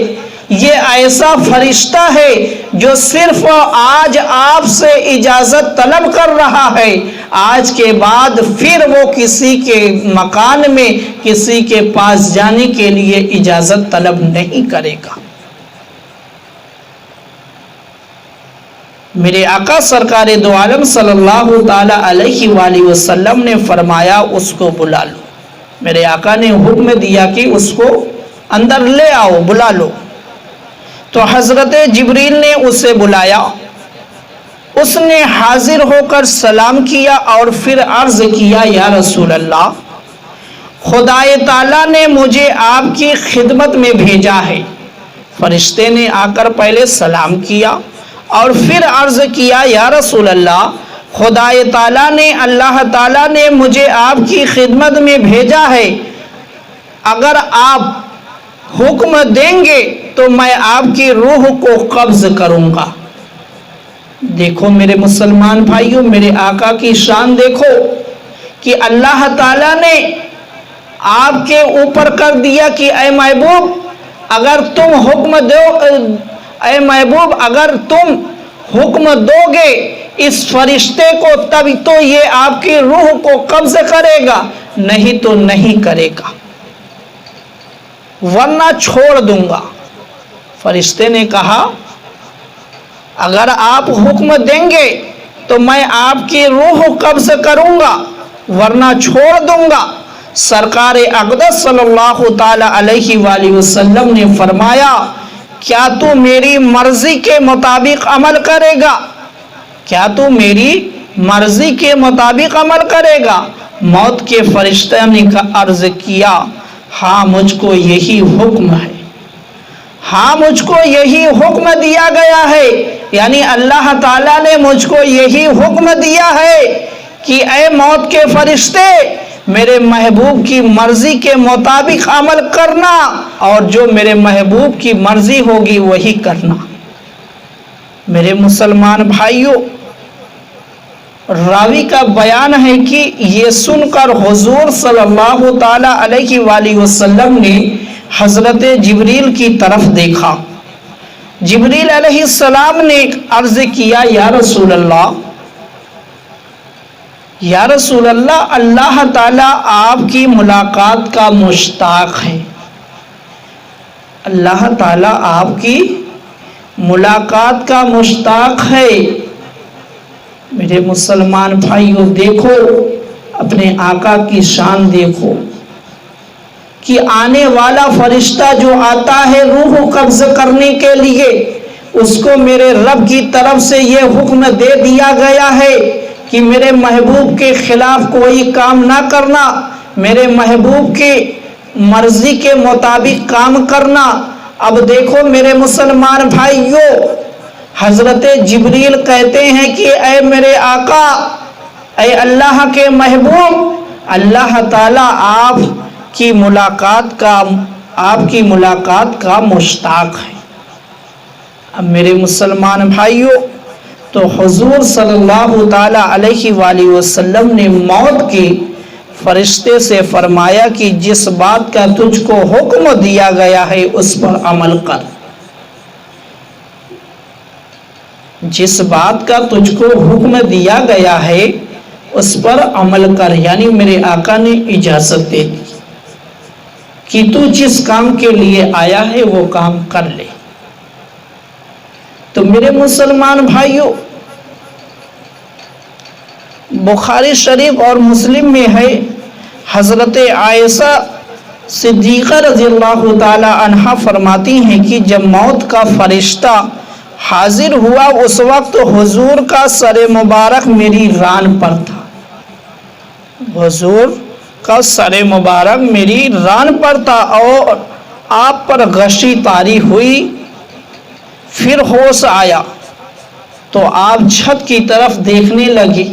یہ ایسا فرشتہ ہے جو صرف آج آپ سے اجازت طلب کر رہا ہے، آج کے بعد پھر وہ کسی کے مکان میں کسی کے پاس جانے کے لیے اجازت طلب نہیں کرے گا۔ میرے آقا سرکار دو عالم صلی اللہ تعالی علیہ وآلہ وسلم نے فرمایا اس کو بلا لو۔ میرے آقا نے حکم دیا کہ اس کو اندر لے آؤ، بلا لو۔ تو حضرت جبریل نے اسے بلایا، اس نے حاضر ہو کر سلام کیا اور پھر عرض کیا یا رسول اللہ، خدا تعالیٰ نے مجھے آپ کی خدمت میں بھیجا ہے۔ فرشتے نے آ کر پہلے سلام کیا اور پھر عرض کیا یا رسول اللہ، خدا تعالیٰ نے اللہ تعالیٰ نے مجھے آپ کی خدمت میں بھیجا ہے، اگر آپ حکم دیں گے تو میں آپ کی روح کو قبض کروں گا۔ دیکھو میرے مسلمان بھائیوں، میرے آقا کی شان دیکھو کہ اللہ تعالیٰ نے آپ کے اوپر کر دیا کہ اے محبوب اگر تم حکم دو، اے محبوب اگر تم حکم دو گے اس فرشتے کو تب تو یہ آپ کی روح کو قبض کرے گا، نہیں تو نہیں کرے گا، ورنہ چھوڑ دوں گا۔ فرشتے نے کہا اگر آپ حکم دیں گے تو میں آپ کی روح قبض کروں گا ورنہ چھوڑ دوں گا۔ سرکار اقدس صلی اللہ تعالی علیہ وآلہ وسلم نے فرمایا کیا تو میری مرضی کے مطابق عمل کرے گا؟ کیا تو میری مرضی کے مطابق عمل کرے گا؟ موت کے فرشتے نے عرض کیا ہاں مجھ کو یہی حکم ہے، ہاں مجھ کو یہی حکم دیا گیا ہے، یعنی اللہ تعالیٰ نے مجھ کو یہی حکم دیا ہے کہ اے موت کے فرشتے میرے محبوب کی مرضی کے مطابق عمل کرنا اور جو میرے محبوب کی مرضی ہوگی وہی کرنا۔ میرے مسلمان بھائیوں، راوی کا بیان ہے کہ یہ سن کر حضور صلی اللہ تعالی علیہ وآلہ وسلم نے حضرت جبریل کی طرف دیکھا۔ جبریل علیہ السلام نے عرض کیا یا رسول اللہ، یا رسول اللہ، اللہ تعالیٰ آپ کی ملاقات کا مشتاق ہے، اللہ تعالیٰ آپ کی ملاقات کا مشتاق ہے۔ میرے مسلمان بھائیوں دیکھو اپنے آقا کی شان دیکھو کہ آنے والا فرشتہ جو آتا ہے روح قبض کرنے کے لیے، اس کو میرے رب کی طرف سے یہ حکم دے دیا گیا ہے کہ میرے محبوب کے خلاف کوئی کام نہ کرنا، میرے محبوب کی مرضی کے مطابق کام کرنا۔ اب دیکھو میرے مسلمان بھائیوں، حضرت جبریل کہتے ہیں کہ اے میرے آقا، اے اللہ کے محبوب، اللہ تعالیٰ آپ کی ملاقات کا مشتاق ہے۔ اب میرے مسلمان بھائیوں، تو حضور صلی اللہ تعالی علیہ وآلہ وسلم نے موت کے فرشتے سے فرمایا کہ جس بات کا تجھ کو حکم دیا گیا ہے اس پر عمل کر، جس بات کا تجھ کو حکم دیا گیا ہے اس پر عمل کر، یعنی میرے آقا نے اجازت دے دی کہ تو جس کام کے لیے آیا ہے وہ کام کر لے۔ تو میرے مسلمان بھائیوں، بخاری شریف اور مسلم میں ہے، حضرت عائشہ صدیقہ رضی اللہ تعالی عنہا فرماتی ہیں کہ جب موت کا فرشتہ حاضر ہوا اس وقت حضور کا سر مبارک میری ران پر تھا، حضور کا سر مبارک میری ران پر تھا اور آپ پر غشی طاری ہوئی، پھر ہوش آیا تو آپ چھت کی طرف دیکھنے لگے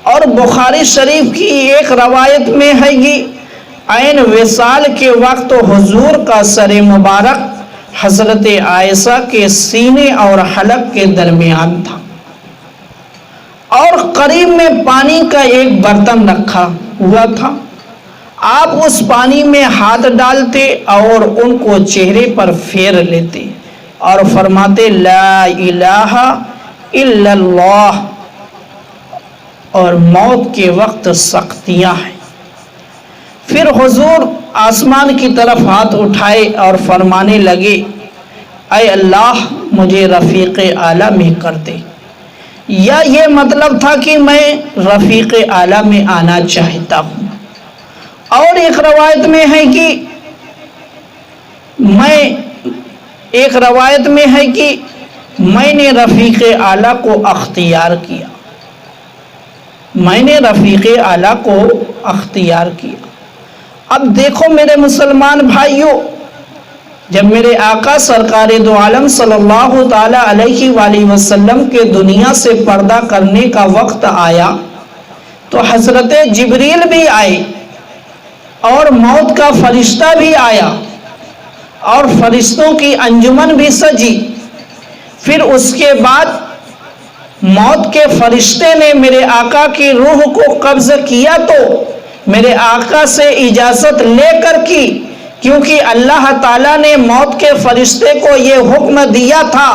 اور بخاری شریف کی ایک روایت میں ہے کہ عین وصال کے وقت حضور کا سر مبارک حضرت عائشہ کے سینے اور حلق کے درمیان تھا، اور قریب میں پانی کا ایک برتن رکھا ہوا تھا۔ آپ اس پانی میں ہاتھ ڈالتے اور ان کو چہرے پر پھیر لیتے اور فرماتے لا الہ الا اللہ، اور موت کے وقت سختیاں ہیں۔ پھر حضور آسمان کی طرف ہاتھ اٹھائے اور فرمانے لگے اے اللہ مجھے رفیق اعلیٰ میں کر دے، یا یہ مطلب تھا کہ میں رفیق اعلیٰ میں آنا چاہتا ہوں۔ اور ایک روایت میں ہے کہ میں نے رفیق اعلیٰ کو اختیار کیا، میں نے رفیق اعلیٰ کو اختیار کیا۔ اب دیکھو میرے مسلمان بھائیوں، جب میرے آقا سرکار دو عالم صلی اللہ تعالی علیہ وآلہ وسلم کے دنیا سے پردہ کرنے کا وقت آیا تو حضرت جبریل بھی آئے اور موت کا فرشتہ بھی آیا اور فرشتوں کی انجمن بھی سجی۔ پھر اس کے بعد موت کے فرشتے نے میرے آقا کی روح کو قبض کیا تو میرے آقا سے اجازت لے کر کی، کیونکہ اللہ تعالیٰ نے موت کے فرشتے کو یہ حکم دیا تھا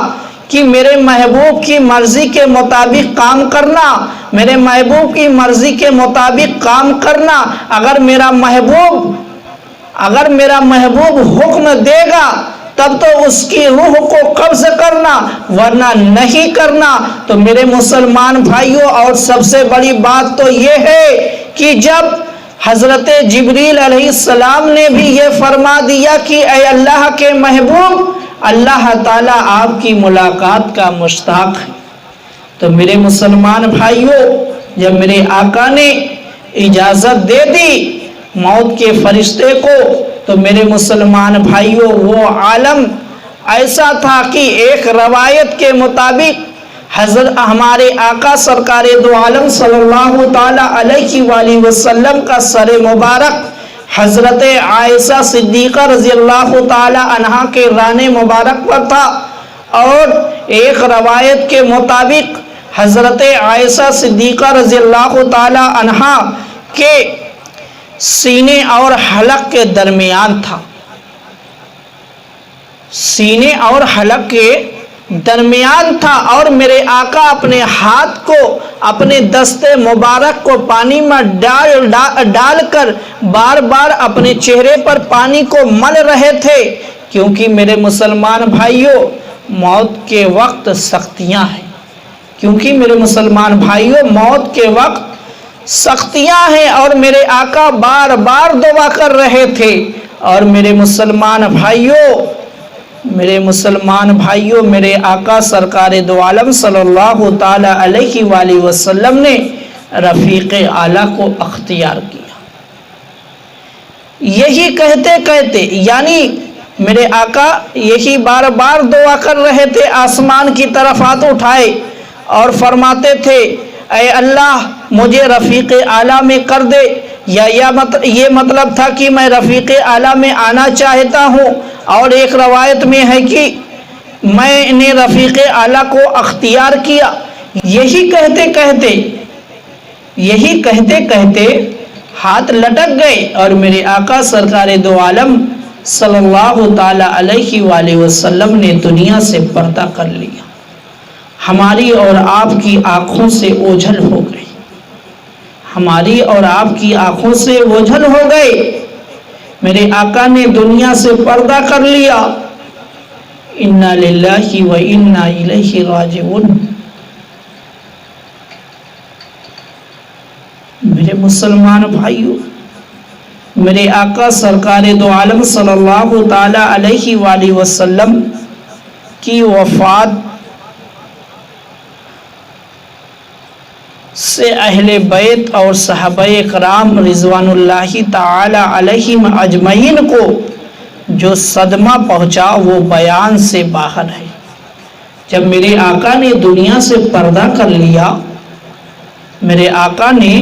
کہ میرے محبوب کی مرضی کے مطابق کام کرنا، میرے محبوب کی مرضی کے مطابق کام کرنا۔ اگر میرا محبوب حکم دے گا تب تو اس کی روح کو قبض کرنا، ورنہ نہیں کرنا۔ تو میرے مسلمان بھائیوں، اور سب سے بڑی بات تو یہ ہے کہ جب حضرت جبریل علیہ السلام نے بھی یہ فرما دیا کہ اے اللہ کے محبوب، اللہ تعالیٰ آپ کی ملاقات کا مشتاق ہے، تو میرے مسلمان بھائیوں، جب میرے آقا نے اجازت دے دی موت کے فرشتے کو، تو میرے مسلمان بھائیوں وہ عالم ایسا تھا کہ ایک روایت کے مطابق حضرت ہمارے آقا سرکار دو عالم صلی اللہ تعالی علیہ وآلہ وسلم کا سر مبارک حضرت عائشہ صدیقہ رضی اللہ تعالی عنہا کے رانے مبارک پر تھا، اور ایک روایت کے مطابق حضرت عائشہ صدیقہ رضی اللہ تعالی عنہا کے سینے اور حلق کے درمیان تھا، سینے اور حلق کے درمیان تھا۔ اور میرے آقا اپنے ہاتھ کو، اپنے دست مبارک کو پانی میں ڈال کر بار بار اپنے چہرے پر پانی کو مل رہے تھے، کیونکہ میرے مسلمان بھائیوں موت کے وقت سختیاں ہیں، کیونکہ میرے مسلمان بھائیوں موت کے وقت سختیاں ہیں، اور میرے آقا بار بار دعا کر رہے تھے۔ اور میرے مسلمان بھائیوں میرے آقا سرکار دو عالم صلی اللہ تعالی علیہ وآلہ وسلم نے رفیق اعلیٰ کو اختیار کیا۔ یہی کہتے کہتے، یعنی میرے آقا یہی بار بار دعا کر رہے تھے، آسمان کی طرف ہاتھ اٹھائے اور فرماتے تھے اے اللہ مجھے رفیق اعلیٰ میں کر دے، یا یہ مطلب تھا کہ میں رفیق اعلیٰ میں آنا چاہتا ہوں۔ اور ایک روایت میں ہے کہ میں نے رفیق اعلیٰ کو اختیار کیا۔ یہی کہتے کہتے ہاتھ لٹک گئے اور میرے آقا سرکار دو عالم صلی اللہ تعالی علیہ وآلہ وسلم نے دنیا سے پردہ کر لیا، ہماری اور آپ کی آنکھوں سے اوجھل ہو گئے، ہماری اور آپ کی آنکھوں سے اوجھل ہو گئے۔ میرے آقا نے دنیا سے پردہ کر لیا۔ انا للہ و انا الیہ راجعون۔ میرے مسلمان بھائیوں، میرے آقا سرکار دو عالم صلی اللہ تعالی علیہ وآلہ وسلم کی وفات سے اہل بیت اور صحابہ کرام رضوان اللہ تعالی علیہم اجمعین کو جو صدمہ پہنچا وہ بیان سے باہر ہے۔ جب میرے آقا نے دنیا سے پردہ کر لیا، میرے آقا نے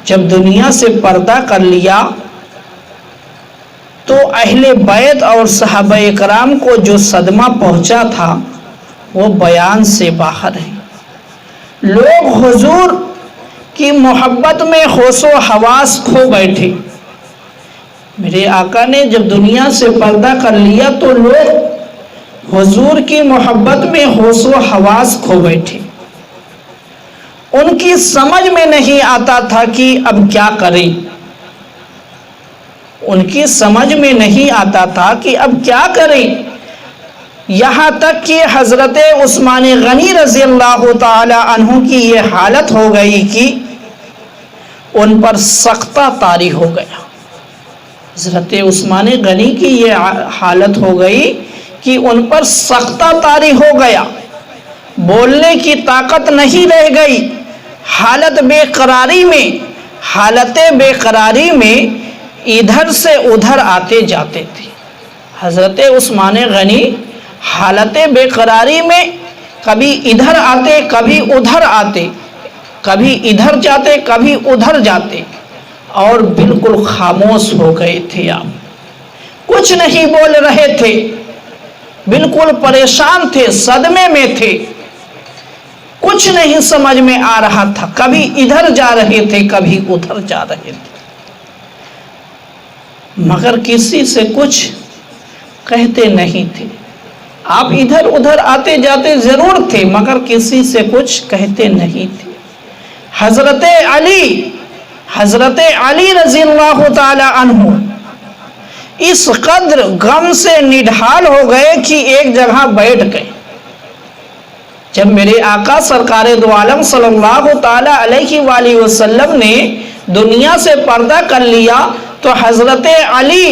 جب دنیا سے پردہ کر لیا تو اہل بیت اور صحابہ کرام کو جو صدمہ پہنچا تھا وہ بیان سے باہر ہے۔ لوگ حضور کی محبت میں ہوش و حواس کھو بیٹھے۔ میرے آقا نے جب دنیا سے پردہ کر لیا تو لوگ حضور کی محبت میں ہوش و حواس کھو بیٹھے۔ ان کی سمجھ میں نہیں آتا تھا کہ اب کیا کریں، ان کی سمجھ میں نہیں آتا تھا کہ اب کیا کریں، یہاں تک کہ حضرت عثمان غنی رضی اللہ تعالی عنہ کی یہ حالت ہو گئی کہ ان پر سختہ طاری ہو گیا۔ حضرت عثمان غنی کی یہ حالت ہو گئی کہ ان پر سختہ طاری ہو گیا، بولنے کی طاقت نہیں رہ گئی۔ حالت بے قراری میں ادھر سے ادھر آتے جاتے تھے۔ حضرت عثمان غنی حالت بے قراری میں کبھی ادھر آتے کبھی ادھر آتے، کبھی ادھر جاتے کبھی ادھر جاتے، اور بالکل خاموش ہو گئے تھے۔ آپ کچھ نہیں بول رہے تھے، بالکل پریشان تھے، صدمے میں تھے، کچھ نہیں سمجھ میں آ رہا تھا، کبھی ادھر جا رہے تھے کبھی ادھر جا رہے تھے، مگر کسی سے کچھ کہتے نہیں تھے۔ آپ ادھر ادھر آتے جاتے ضرور تھے مگر کسی سے کچھ کہتے نہیں تھے۔ حضرت علی رضی اللہ تعالی عنہ اس قدر غم سے نڈھال ہو گئے کہ ایک جگہ بیٹھ گئے۔ جب میرے آقا سرکار دو عالم صلی اللہ تعالی علیہ وآلہ وسلم نے دنیا سے پردہ کر لیا تو حضرت علی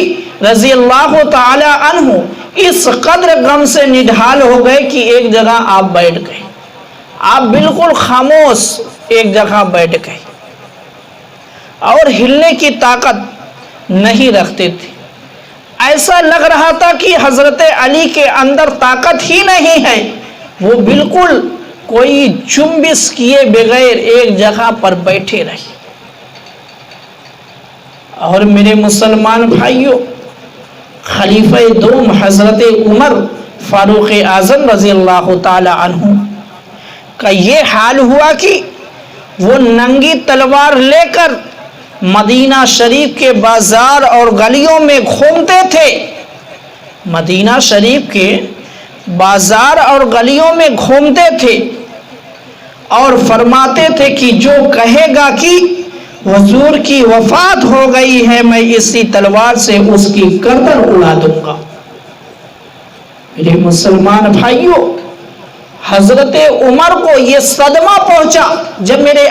رضی اللہ تعالی عنہ اس قدر غم سے نڈھال ہو گئے کہ ایک جگہ آپ بیٹھ گئے، آپ بالکل خاموش ایک جگہ بیٹھ گئے اور ہلنے کی طاقت نہیں رکھتے تھے۔ ایسا لگ رہا تھا کہ حضرت علی کے اندر طاقت ہی نہیں ہے، وہ بالکل کوئی جنبش کیے بغیر ایک جگہ پر بیٹھے رہے۔ اور میرے مسلمان بھائیوں، خلیفہ دوم حضرت عمر فاروق اعظم رضی اللہ تعالی عنہ کا یہ حال ہوا کہ وہ ننگی تلوار لے کر مدینہ شریف کے بازار اور گلیوں میں گھومتے تھے۔ مدینہ شریف کے بازار اور گلیوں میں گھومتے تھے اور فرماتے تھے کہ جو کہے گا کہ حضور کی وفات ہو گئی ہے میں اسی تلوار سے اس کی گردن اڑا دوں گا۔ میرے مسلمان بھائیوں، حضرت عمر کو یہ صدمہ پہنچا جب میرے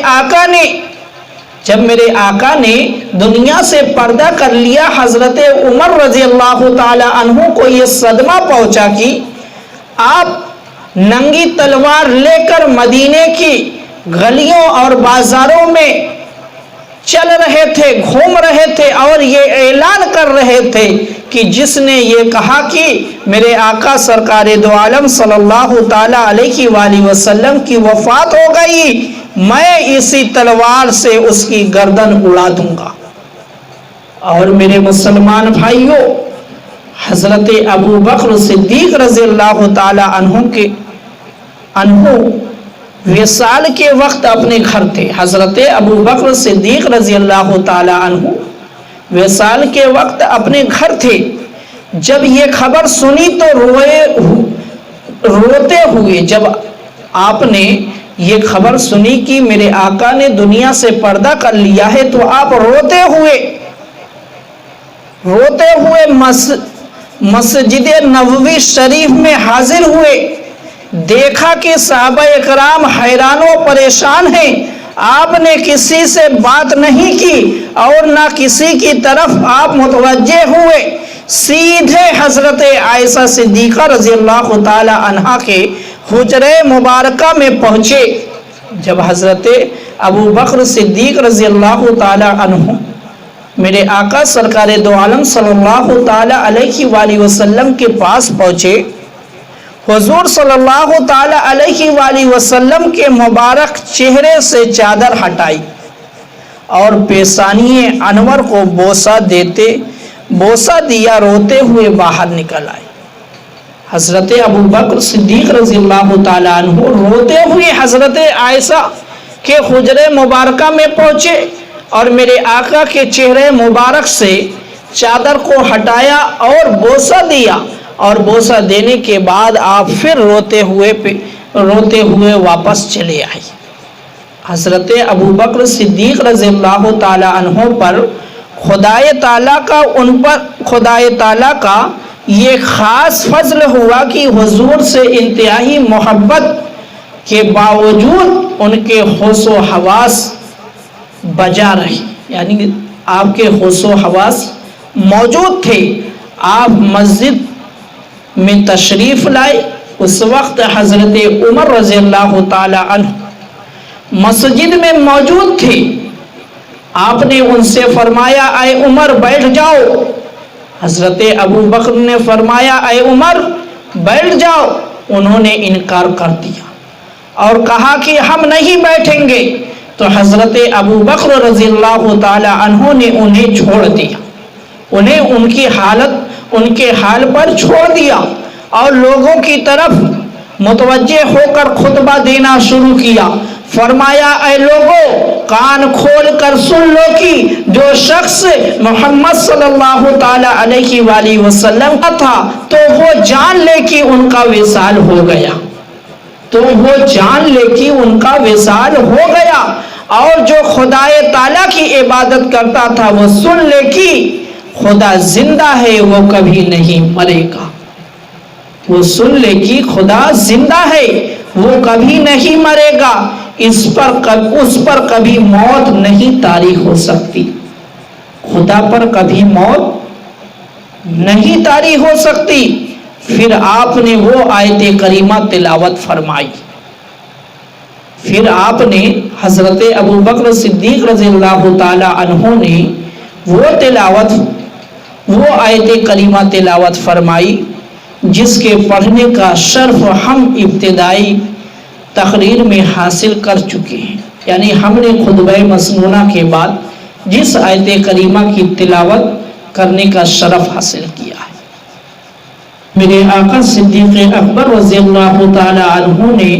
آقا نے دنیا سے پردہ کر لیا۔ حضرت عمر رضی اللہ تعالی عنہ کو یہ صدمہ پہنچا کہ آپ ننگی تلوار لے کر مدینے کی گلیوں اور بازاروں میں چل رہے تھے، گھوم رہے تھے اور یہ اعلان کر رہے تھے کہ جس نے یہ کہا کہ میرے آقا سرکار دو عالم صلی اللہ تعالی علیہ وآلہ وسلم کی وفات ہو گئی، میں اسی تلوار سے اس کی گردن اڑا دوں گا۔ اور میرے مسلمان بھائیوں، حضرت ابو بکر صدیق رضی اللہ تعالی عنہ وصال کے وقت اپنے گھر تھے۔ حضرت ابو بکر صدیق رضی اللہ تعالی عنہ وصال کے وقت اپنے گھر تھے۔ جب یہ خبر سنی تو روتے ہوئے، جب آپ نے یہ خبر سنی کہ میرے آقا نے دنیا سے پردہ کر لیا ہے تو آپ روتے ہوئے مسجد نبوی شریف میں حاضر ہوئے۔ دیکھا کہ صحابہ اکرام حیران و پریشان ہیں، آپ نے کسی سے بات نہیں کی اور نہ کسی کی طرف آپ متوجہ ہوئے، سیدھے حضرت عائشہ صدیقہ رضی اللہ تعالی عنہا کے حجرے مبارکہ میں پہنچے۔ جب حضرت ابو بکر صدیق رضی اللہ تعالی عنہ میرے آقا سرکار دو عالم صلی اللہ تعالی علیہ وآلہ وسلم کے پاس پہنچے، حضور صلی اللہ تعالی علیہ وآلہ وسلم کے مبارک چہرے سے چادر ہٹائی اور پیشانی انور کو بوسہ دیا، روتے ہوئے باہر نکل آئے۔ حضرت ابو بکر صدیق رضی اللہ تعالیٰ عنہ روتے ہوئے حضرت عائشہ کے حجرے مبارکہ میں پہنچے اور میرے آقا کے چہرے مبارک سے چادر کو ہٹایا اور بوسہ دیا، اور بوسہ دینے کے بعد آپ پھر روتے ہوئے واپس چلے آئے۔ حضرت ابو بکر صدیق رضی اللہ تعالیٰ عنہ پر خدائے تعالیٰ کا یہ خاص فضل ہوا کہ حضور سے انتہائی محبت کے باوجود ان کے ہوش و حواس بجا رہے، یعنی آپ کے ہوش و حواس موجود تھے۔ آپ مسجد میں تشریف لائے، اس وقت حضرت عمر رضی اللہ تعالی عنہ مسجد میں موجود تھے۔ آپ نے ان سے فرمایا اے عمر بیٹھ جاؤ۔ حضرت ابو بکر نے فرمایا اے عمر بیٹھ جاؤ، انہوں نے انکار کر دیا اور کہا کہ ہم نہیں بیٹھیں گے، تو حضرت ابو بکر رضی اللہ تعالی عنہ نے انہیں چھوڑ دیا، انہیں ان کے حال پر چھوڑ دیا اور لوگوں کی طرف متوجہ ہو کر خطبہ دینا شروع کیا۔ فرمایا اے لوگوں کان کھول کر سن لو کہ جو شخص محمد صلی اللہ تعالی علیہ وآلہ وسلم کا تھا تو وہ جان لے کہ ان کا وصال ہو گیا، اور جو خدائے تعالیٰ کی عبادت کرتا تھا وہ سن لے کہ خدا زندہ ہے، وہ کبھی نہیں مرے گا۔ وہ سن لے کہ خدا زندہ ہے، وہ کبھی نہیں مرے گا، اس پر کبھی موت نہیں طاری ہو سکتی، خدا پر کبھی موت نہیں طاری ہو سکتی۔ پھر آپ نے وہ آیت کریمہ تلاوت فرمائی، پھر آپ نے حضرت ابو بکر صدیق رضی اللہ تعالی عنہ نے وہ آیت کریمہ تلاوت فرمائی جس کے پڑھنے کا شرف ہم ابتدائی تقریر میں حاصل کر چکے ہیں، یعنی ہم نے خطبہ مسنونہ کے بعد جس آیت کریمہ کی تلاوت کرنے کا شرف حاصل کیا ہے، میرے آقا صدیق اکبر رضی اللہ تعالی عنہ نے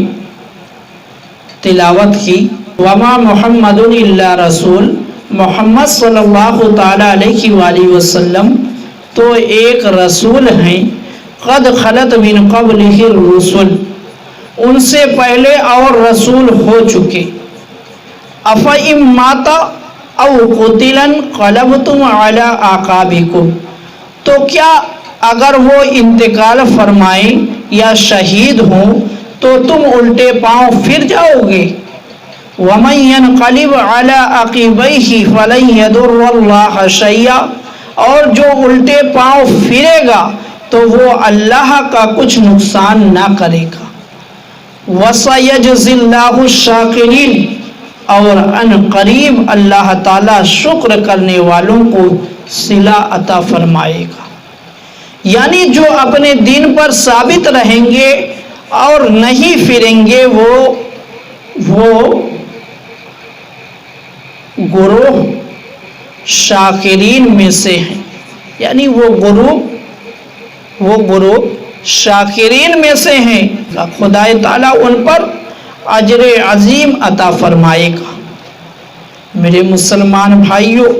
تلاوت کی وما محمد الا رسول، محمد صلی اللہ تعالی علیہ وآلہ وسلم تو ایک رسول ہیں، قد خلت من قبلہ الرسل، ان سے پہلے اور رسول ہو چکے، افئن مات او قتلا انقلبتم علی اعقابکم، تو کیا اگر وہ انتقال فرمائیں یا شہید ہوں تو تم الٹے پاؤں پھر جاؤ گے، ومن ينقلب علی عقبیہ فلن یضر اللہ شیئا، اور جو الٹے پاؤں پھرے گا تو وہ اللہ کا کچھ نقصان نہ کرے گا، وَسَيَجْزِي اللَّهُ الشَّاكِرِينَ، اور ان قریب اللہ تعالیٰ شکر کرنے والوں کو صلہ عطا فرمائے گا۔ یعنی جو اپنے دین پر ثابت رہیں گے اور نہیں پھریں گے وہ گروہ شاکرین میں سے ہیں، یعنی وہ گروہ شاکرین میں سے ہیں، خدا تعالیٰ ان پر اجر عظیم عطا فرمائے گا۔ میرے مسلمان بھائیوں،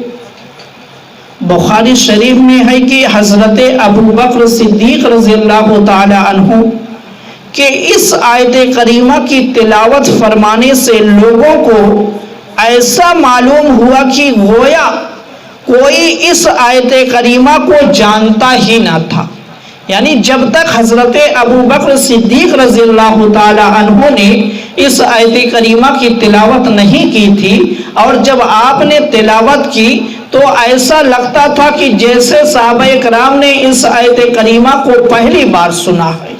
بخاری شریف میں ہے کہ حضرت ابو بکر صدیق رضی اللہ تعالی عنہ کہ اس آیت کریمہ کی تلاوت فرمانے سے لوگوں کو ایسا معلوم ہوا کہ گویا کوئی اس آیت کریمہ کو جانتا ہی نہ تھا، یعنی جب تک حضرت ابو بکر صدیق رضی اللہ تعالی عنہ نے اس آیت کریمہ کی تلاوت نہیں کی تھی، اور جب آپ نے تلاوت کی تو ایسا لگتا تھا کہ جیسے صحابہ کرام نے اس آیت کریمہ کو پہلی بار سنا ہے۔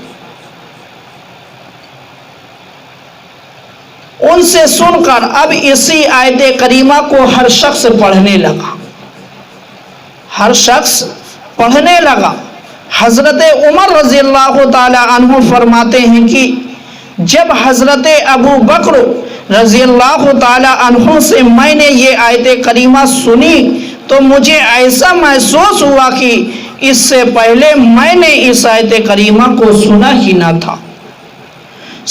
ان سے سن کر اب اسی آیت کریمہ کو ہر شخص پڑھنے لگا، حضرت عمر رضی اللہ تعالی عنہ فرماتے ہیں کہ جب حضرت ابو بکر رضی اللہ تعالی عنہ سے میں نے یہ آیت کریمہ سنی تو مجھے ایسا محسوس ہوا کہ اس سے پہلے میں نے اس آیت کریمہ کو سنا ہی نہ تھا۔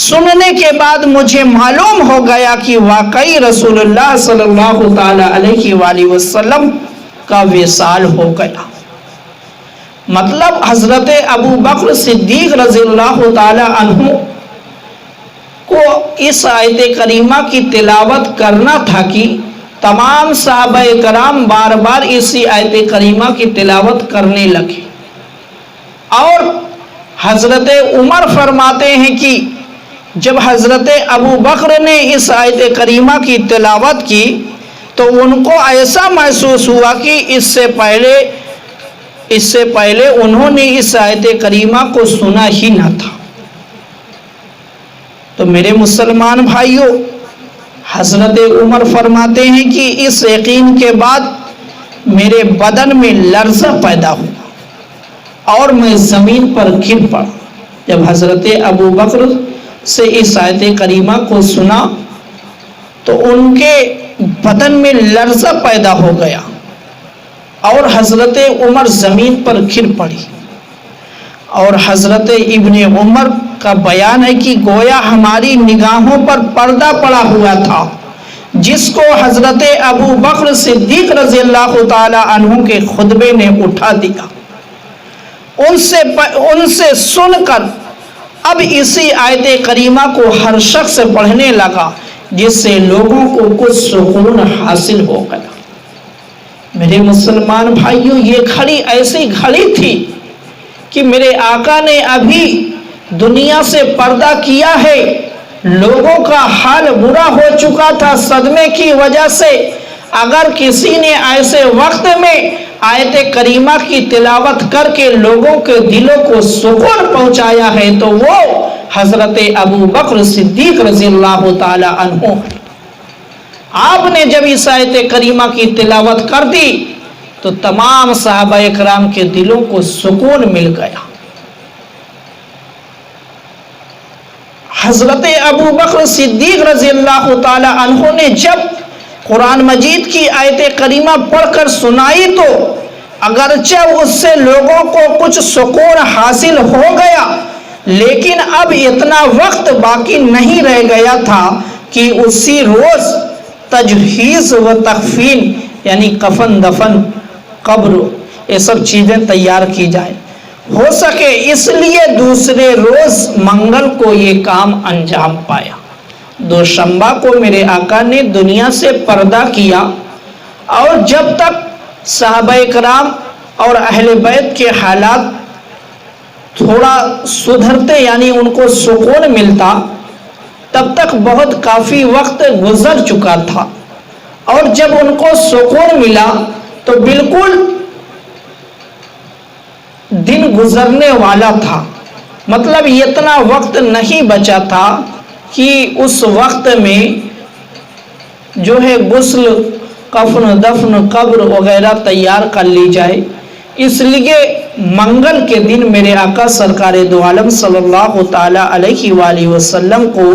سننے کے بعد مجھے معلوم ہو گیا کہ واقعی رسول اللہ صلی اللہ تعالی علیہ وآلہ وسلم کا وصال ہو گیا۔ مطلب حضرت ابو بکر صدیق رضی اللہ تعالی عنہ کو اس آیت کریمہ کی تلاوت کرنا تھا کہ تمام صحابہ کرام بار بار اسی آیت کریمہ کی تلاوت کرنے لگے، اور حضرت عمر فرماتے ہیں کہ جب حضرت ابو بکر نے اس آیت کریمہ کی تلاوت کی تو ان کو ایسا محسوس ہوا کہ اس سے پہلے انہوں نے اس آیت کریمہ کو سنا ہی نہ تھا۔ تو میرے مسلمان بھائیوں، حضرت عمر فرماتے ہیں کہ اس یقین کے بعد میرے بدن میں لرزہ پیدا ہوا اور میں زمین پر گر پڑا۔ جب حضرت ابو بکر سے اس آیت کریمہ کو سنا تو ان کے بدن میں لرزہ پیدا ہو گیا اور حضرت عمر زمین پر گر پڑی۔ اور حضرت ابن عمر کا بیان ہے کہ گویا ہماری نگاہوں پر پردہ پڑا ہوا تھا جس کو حضرت ابو بکر صدیق رضی اللہ تعالی عنہ کے خطبے نے اٹھا دیا۔ ان سے سن کر اب اسی آیت کریمہ کو ہر شخص پڑھنے لگا جس سے لوگوں کو کچھ سکون حاصل ہو گیا۔ میرے مسلمان بھائیوں، یہ گھڑی ایسی گھڑی تھی کہ میرے آقا نے ابھی دنیا سے پردہ کیا ہے، لوگوں کا حال برا ہو چکا تھا صدمے کی وجہ سے۔ اگر کسی نے ایسے وقت میں آیت کریمہ کی تلاوت کر کے لوگوں کے دلوں کو سکون پہنچایا ہے تو وہ حضرت ابو بکر صدیق رضی اللہ تعالی عنہ۔ آپ نے جب اس آیت کریمہ کی تلاوت کر دی تو تمام صحابہ کرام کے دلوں کو سکون مل گیا۔ حضرت ابو بکر صدیق رضی اللہ تعالی عنہ نے جب قرآن مجید کی آیت کریمہ پڑھ کر سنائی تو اگرچہ اس سے لوگوں کو کچھ سکون حاصل ہو گیا، لیکن اب اتنا وقت باقی نہیں رہ گیا تھا کہ اسی روز تجہیز و تکفین یعنی کفن دفن قبر یہ سب چیزیں تیار کی جائے ہو سکے، اس لیے دوسرے روز منگل کو یہ کام انجام پایا۔ دوشنبہ کو میرے آقا نے دنیا سے پردہ کیا، اور جب تک صحابہ کرام اور اہل بیت کے حالات تھوڑا سدھرتے یعنی ان کو سکون ملتا، تب تک بہت کافی وقت گزر چکا تھا، اور جب ان کو سکون ملا تو بالکل دن گزرنے والا تھا، مطلب اتنا وقت نہیں بچا تھا کہ اس وقت میں جو ہے غسل کفن دفن قبر وغیرہ تیار کر لی جائے۔ اس لیے منگل کے دن میرے آقا سرکار دو عالم صلی اللہ تعالی علیہ وآلہ وسلم کو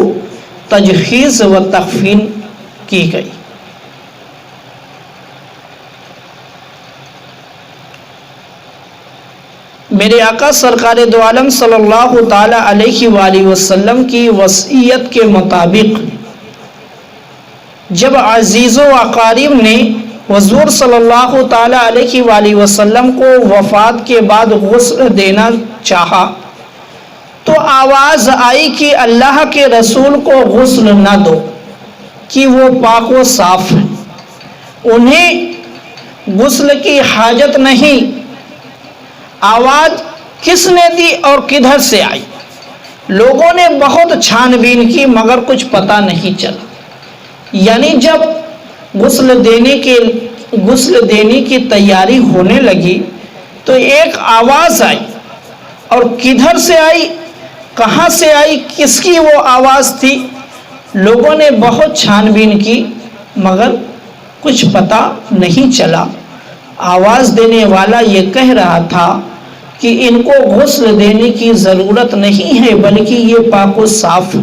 تجہیز و تکفین کی گئی۔ میرے آقا سرکار دو عالم صلی اللہ تعالی علیہ وآلہ وسلم کی وصیت کے مطابق جب عزیز و اقارب نے حضور صلی اللہ تعالی علیہ وآلہ وسلم کو وفات کے بعد غسل دینا چاہا تو آواز آئی کہ اللہ کے رسول کو غسل نہ دو کہ وہ پاک و صاف ہیں، انہیں غسل کی حاجت نہیں۔ آواز کس نے دی اور کدھر سے آئی؟ لوگوں نے بہت چھان بین کی مگر کچھ پتہ نہیں چلا۔ یعنی جب غسل دینے کی تیاری ہونے لگی تو ایک آواز آئی، اور کدھر سے آئی، کہاں سے آئی، کس کی وہ آواز تھی؟ لوگوں نے بہت چھان بین کی مگر کچھ پتہ نہیں چلا۔ آواز دینے والا یہ کہہ رہا تھا کہ ان کو غسل دینے کی ضرورت نہیں ہے بلکہ یہ پاک و صاف ہے۔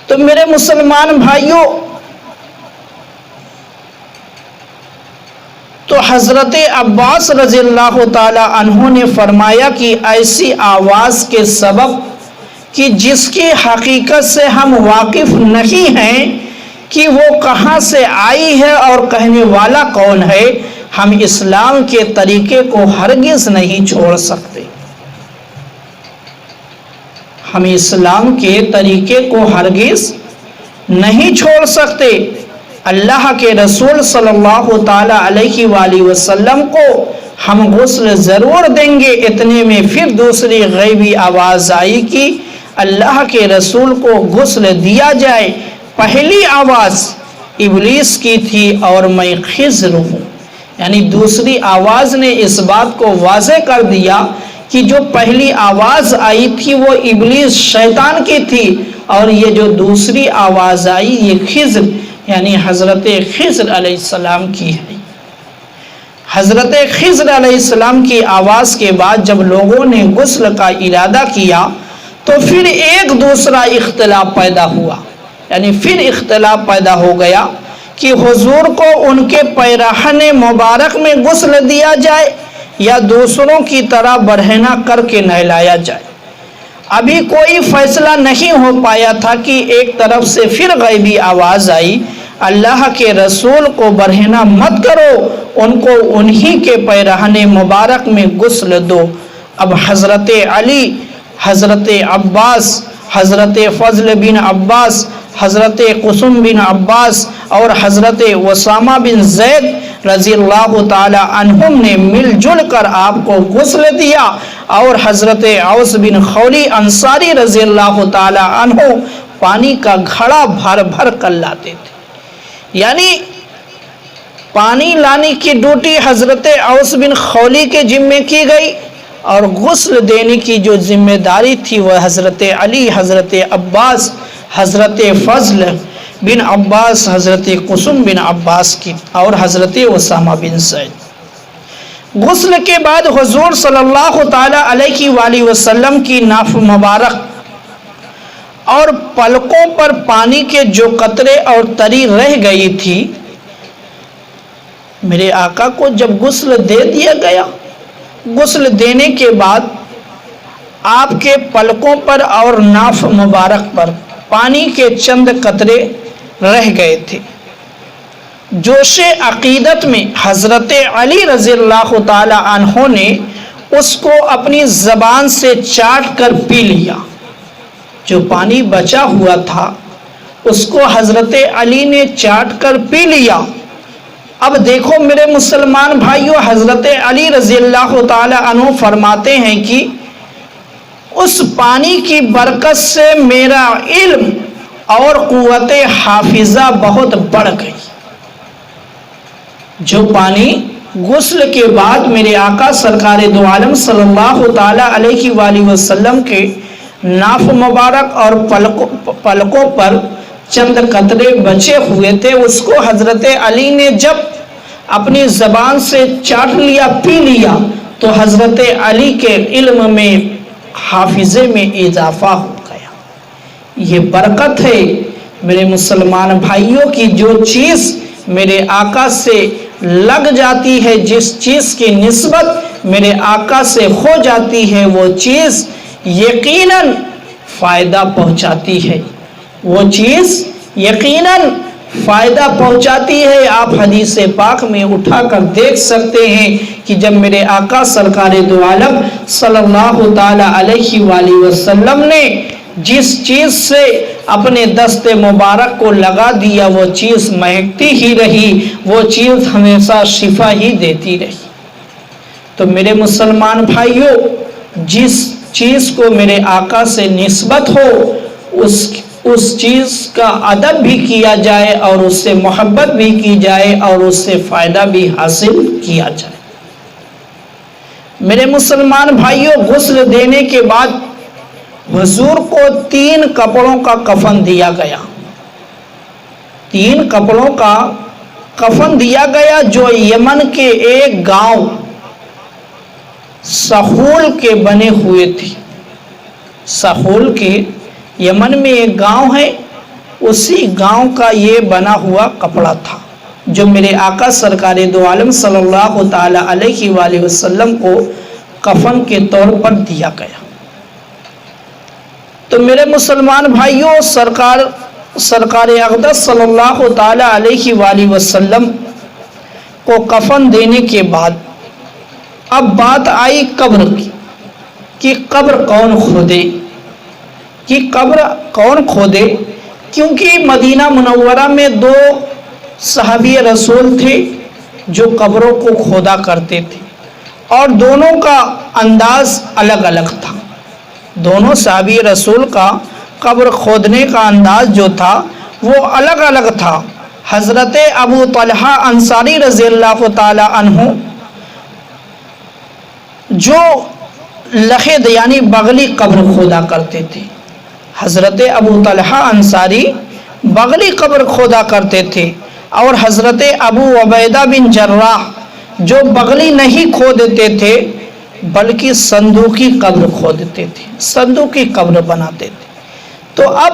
تو میرے مسلمان بھائیوں، تو حضرت عباس رضی اللہ تعالی عنہ نے فرمایا کہ ایسی آواز کے سبب کہ جس کی حقیقت سے ہم واقف نہیں ہیں کہ وہ کہاں سے آئی ہے اور کہنے والا کون ہے، ہم اسلام کے طریقے کو ہرگز نہیں چھوڑ سکتے۔ ہم اسلام کے طریقے کو ہرگز نہیں چھوڑ سکتے۔ اللہ کے رسول صلی اللہ تعالی علیہ وآلہ وسلم کو ہم غسل ضرور دیں گے۔ اتنے میں پھر دوسری غیبی آواز آئی کہ اللہ کے رسول کو غسل دیا جائے۔ پہلی آواز ابلیس کی تھی اور میں خضر ہوں، یعنی دوسری آواز نے اس بات کو واضح کر دیا کہ جو پہلی آواز آئی تھی وہ ابلیس شیطان کی تھی، اور یہ جو دوسری آواز آئی یہ خضر یعنی حضرت خضر علیہ السلام کی ہے۔ حضرت خضر علیہ السلام کی آواز کے بعد جب لوگوں نے غسل کا ارادہ کیا تو پھر ایک دوسرا اختلاف پیدا ہوا، یعنی پھر اختلاف پیدا ہو گیا کہ حضور کو ان کے پیراہن مبارک میں غسل دیا جائے یا دوسروں کی طرح برہنہ کر کے نہلایا جائے۔ ابھی کوئی فیصلہ نہیں ہو پایا تھا کہ ایک طرف سے پھر غیبی آواز آئی، اللہ کے رسول کو برہنہ مت کرو، ان کو انہی کے پیراہن مبارک میں غسل دو۔ اب حضرت علی، حضرت عباس، حضرت فضل بن عباس، حضرت قسم بن عباس اور حضرت اسامہ بن زید رضی اللہ تعالی عنہم نے مل جل کر آپ کو غسل دیا، اور حضرت اوس بن خولی انصاری رضی اللہ تعالی عنہ پانی کا گھڑا بھر بھر کر لاتے تھے، یعنی پانی لانے کی ڈیوٹی حضرت اوس بن خولی کے ذمے کی گئی، اور غسل دینے کی جو ذمہ داری تھی وہ حضرت علی، حضرت عباس، حضرت فضل بن عباس، حضرت قسم بن عباس کی اور حضرت اسامہ بن زید۔ غسل کے بعد حضور صلی اللہ تعالی علیہ وآلہ وسلم کی ناف مبارک اور پلکوں پر پانی کے جو قطرے اور تری رہ گئی تھی، میرے آقا کو جب غسل دے دیا گیا، غسل دینے کے بعد آپ کے پلکوں پر اور ناف مبارک پر پانی کے چند قطرے رہ گئے تھے۔ جوش عقیدت میں حضرت علی رضی اللہ تعالی عنہ نے اس کو اپنی زبان سے چاٹ کر پی لیا۔ جو پانی بچا ہوا تھا اس کو حضرت علی نے چاٹ کر پی لیا۔ اب دیکھو میرے مسلمان بھائیوں، حضرت علی رضی اللہ تعالی عنہ فرماتے ہیں کہ اس پانی کی برکت سے میرا علم اور قوت حافظہ بہت بڑھ گئی۔ جو پانی غسل کے بعد میرے آقا سرکار دو عالم صلی اللہ تعالی علیہ وآلہ وسلم کے ناف مبارک اور پلکوں پر چند قطرے بچے ہوئے تھے، اس کو حضرت علی نے جب اپنی زبان سے چاٹ لیا، پی لیا، تو حضرت علی کے علم میں، حافظے میں اضافہ ہو گیا۔ یہ برکت ہے میرے مسلمان بھائیوں کی، جو چیز میرے آقا سے لگ جاتی ہے، جس چیز کی نسبت میرے آقا سے ہو جاتی ہے، وہ چیز یقیناً فائدہ پہنچاتی ہے، وہ چیز یقیناً فائدہ پہنچاتی ہے۔ آپ حدیث پاک میں اٹھا کر دیکھ سکتے ہیں کہ جب میرے آقا سرکار دو عالم صلی اللہ تعالی علیہ وآلہ وسلم نے جس چیز سے اپنے دست مبارک کو لگا دیا، وہ چیز مہکتی ہی رہی، وہ چیز ہمیشہ شفا ہی دیتی رہی۔ تو میرے مسلمان بھائیوں، جس چیز کو میرے آقا سے نسبت ہو اس چیز کا ادب بھی کیا جائے، اور اس سے محبت بھی کی جائے، اور اس سے فائدہ بھی حاصل کیا جائے۔ میرے مسلمان بھائیوں، غسل دینے کے بعد حضور کو 3 کپڑوں کا کفن دیا گیا، 3 کپڑوں کا کفن دیا گیا، جو یمن کے ایک گاؤں سحول کے بنے ہوئے تھے۔ سحول کے یمن میں ایک گاؤں ہے، اسی گاؤں کا یہ بنا ہوا کپڑا تھا جو میرے آقا سرکار دو عالم صلی اللہ تعالی علیہ وآلہ وسلم کو کفن کے طور پر دیا گیا۔ تو میرے مسلمان بھائیوں، سرکار اقدس صلی اللہ تعالی علیہ وآلہ وسلم کو کفن دینے کے بعد اب بات آئی قبر کی کہ قبر کون کھودے، کہ قبر کون کھودے، کیونکہ مدینہ منورہ میں دو صحابی رسول تھے جو قبروں کو کھودا کرتے تھے، اور دونوں کا انداز الگ الگ تھا۔ دونوں صحابی رسول کا قبر کھودنے کا انداز جو تھا وہ الگ الگ تھا۔ حضرت ابو طلحہ انصاری رضی اللہ تعالی عنہ جو لحد یعنی بغلی قبر کھودا کرتے تھے، حضرت ابو طلحہ انصاری بغلی قبر کھودا کرتے تھے، اور حضرت ابو عبیدہ بن جراح جو بغلی نہیں کھودتے تھے بلکہ صندوقی قبر کھودتے تھے، صندوقی قبر بناتے تھے۔ تو اب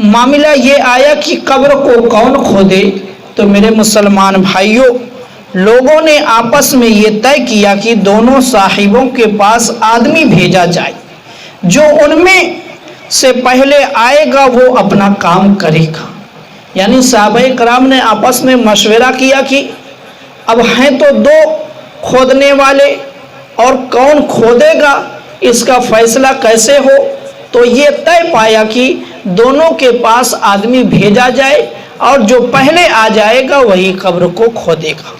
معاملہ یہ آیا کہ قبر کو کون کھودے، تو میرے مسلمان بھائیوں، لوگوں نے آپس میں یہ طے کیا کہ دونوں صاحبوں کے پاس آدمی بھیجا جائے، جو ان میں سے پہلے آئے گا وہ اپنا کام کرے گا۔ یعنی صحابہ کرام نے آپس میں مشورہ کیا کہ اب ہیں تو دو کھودنے والے، اور کون کھودے گا اس کا فیصلہ کیسے ہو، تو یہ طے پایا کہ دونوں کے پاس آدمی بھیجا جائے، اور جو پہلے آ جائے گا وہی قبر کو کھودے گا۔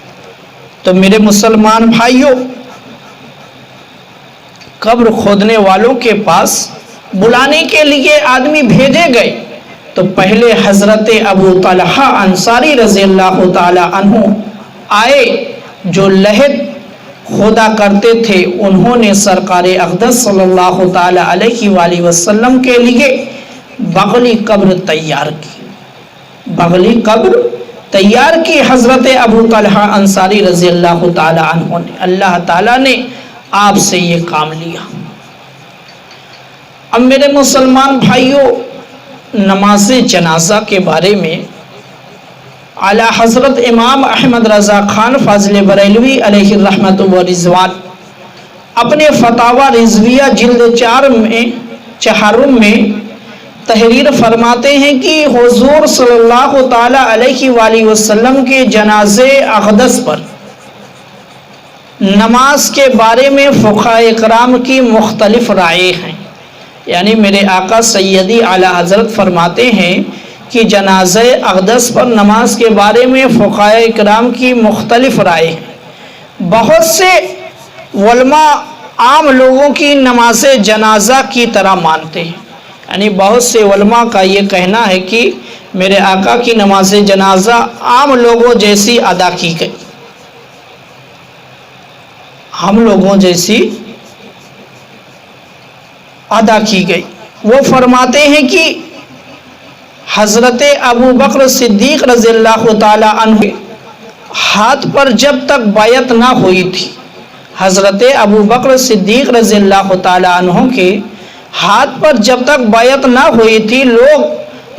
تو میرے مسلمان بھائیوں، قبر کھودنے والوں کے پاس بلانے کے لیے آدمی بھیجے گئے، تو پہلے حضرت ابو طلحہ انصاری رضی اللہ تعالی عنہ آئے جو لحد کھودا کرتے تھے۔ انہوں نے سرکار اقدس صلی اللہ تعالی علیہ وآلہ وسلم کے لیے بغلی قبر تیار کی، بغلی قبر تیار کی حضرت ابو طلحہ انصاری رضی اللہ تعالی عنہ نے۔ اللہ تعالیٰ نے آپ سے یہ کام لیا۔ اب میرے مسلمان بھائیوں، نماز جنازہ کے بارے میں اعلیٰ حضرت امام احمد رضا خان فاضل بریلوی علیہ الرحمت و رضوان اپنے فتاوی رضویہ جلد 4 میں تحریر فرماتے ہیں کہ حضور صلی اللہ تعالی علیہ وآلہ وسلم کے جنازے اقدس پر نماز کے بارے میں فقہاء کرام کی مختلف رائے ہیں۔ یعنی میرے آقا سیدی اعلیٰ حضرت فرماتے ہیں کہ جنازہ اقدس پر نماز کے بارے میں فقہاء کرام کی مختلف رائے ہیں۔ بہت سے علماء عام لوگوں کی نماز جنازہ کی طرح مانتے ہیں، یعنی بہت سے علماء کا یہ کہنا ہے کہ میرے آقا کی نماز جنازہ عام لوگوں جیسی ادا کی گئی، ہم لوگوں جیسی ادا کی گئی۔ وہ فرماتے ہیں کہ حضرت ابو بکر صدیق رضی اللہ تعالی عنہ ہاتھ پر جب تک بیعت نہ ہوئی تھی، حضرت ابو بکر صدیق رضی اللہ تعالی عنہ کے ہاتھ پر جب تک بیعت نہ ہوئی تھی، لوگ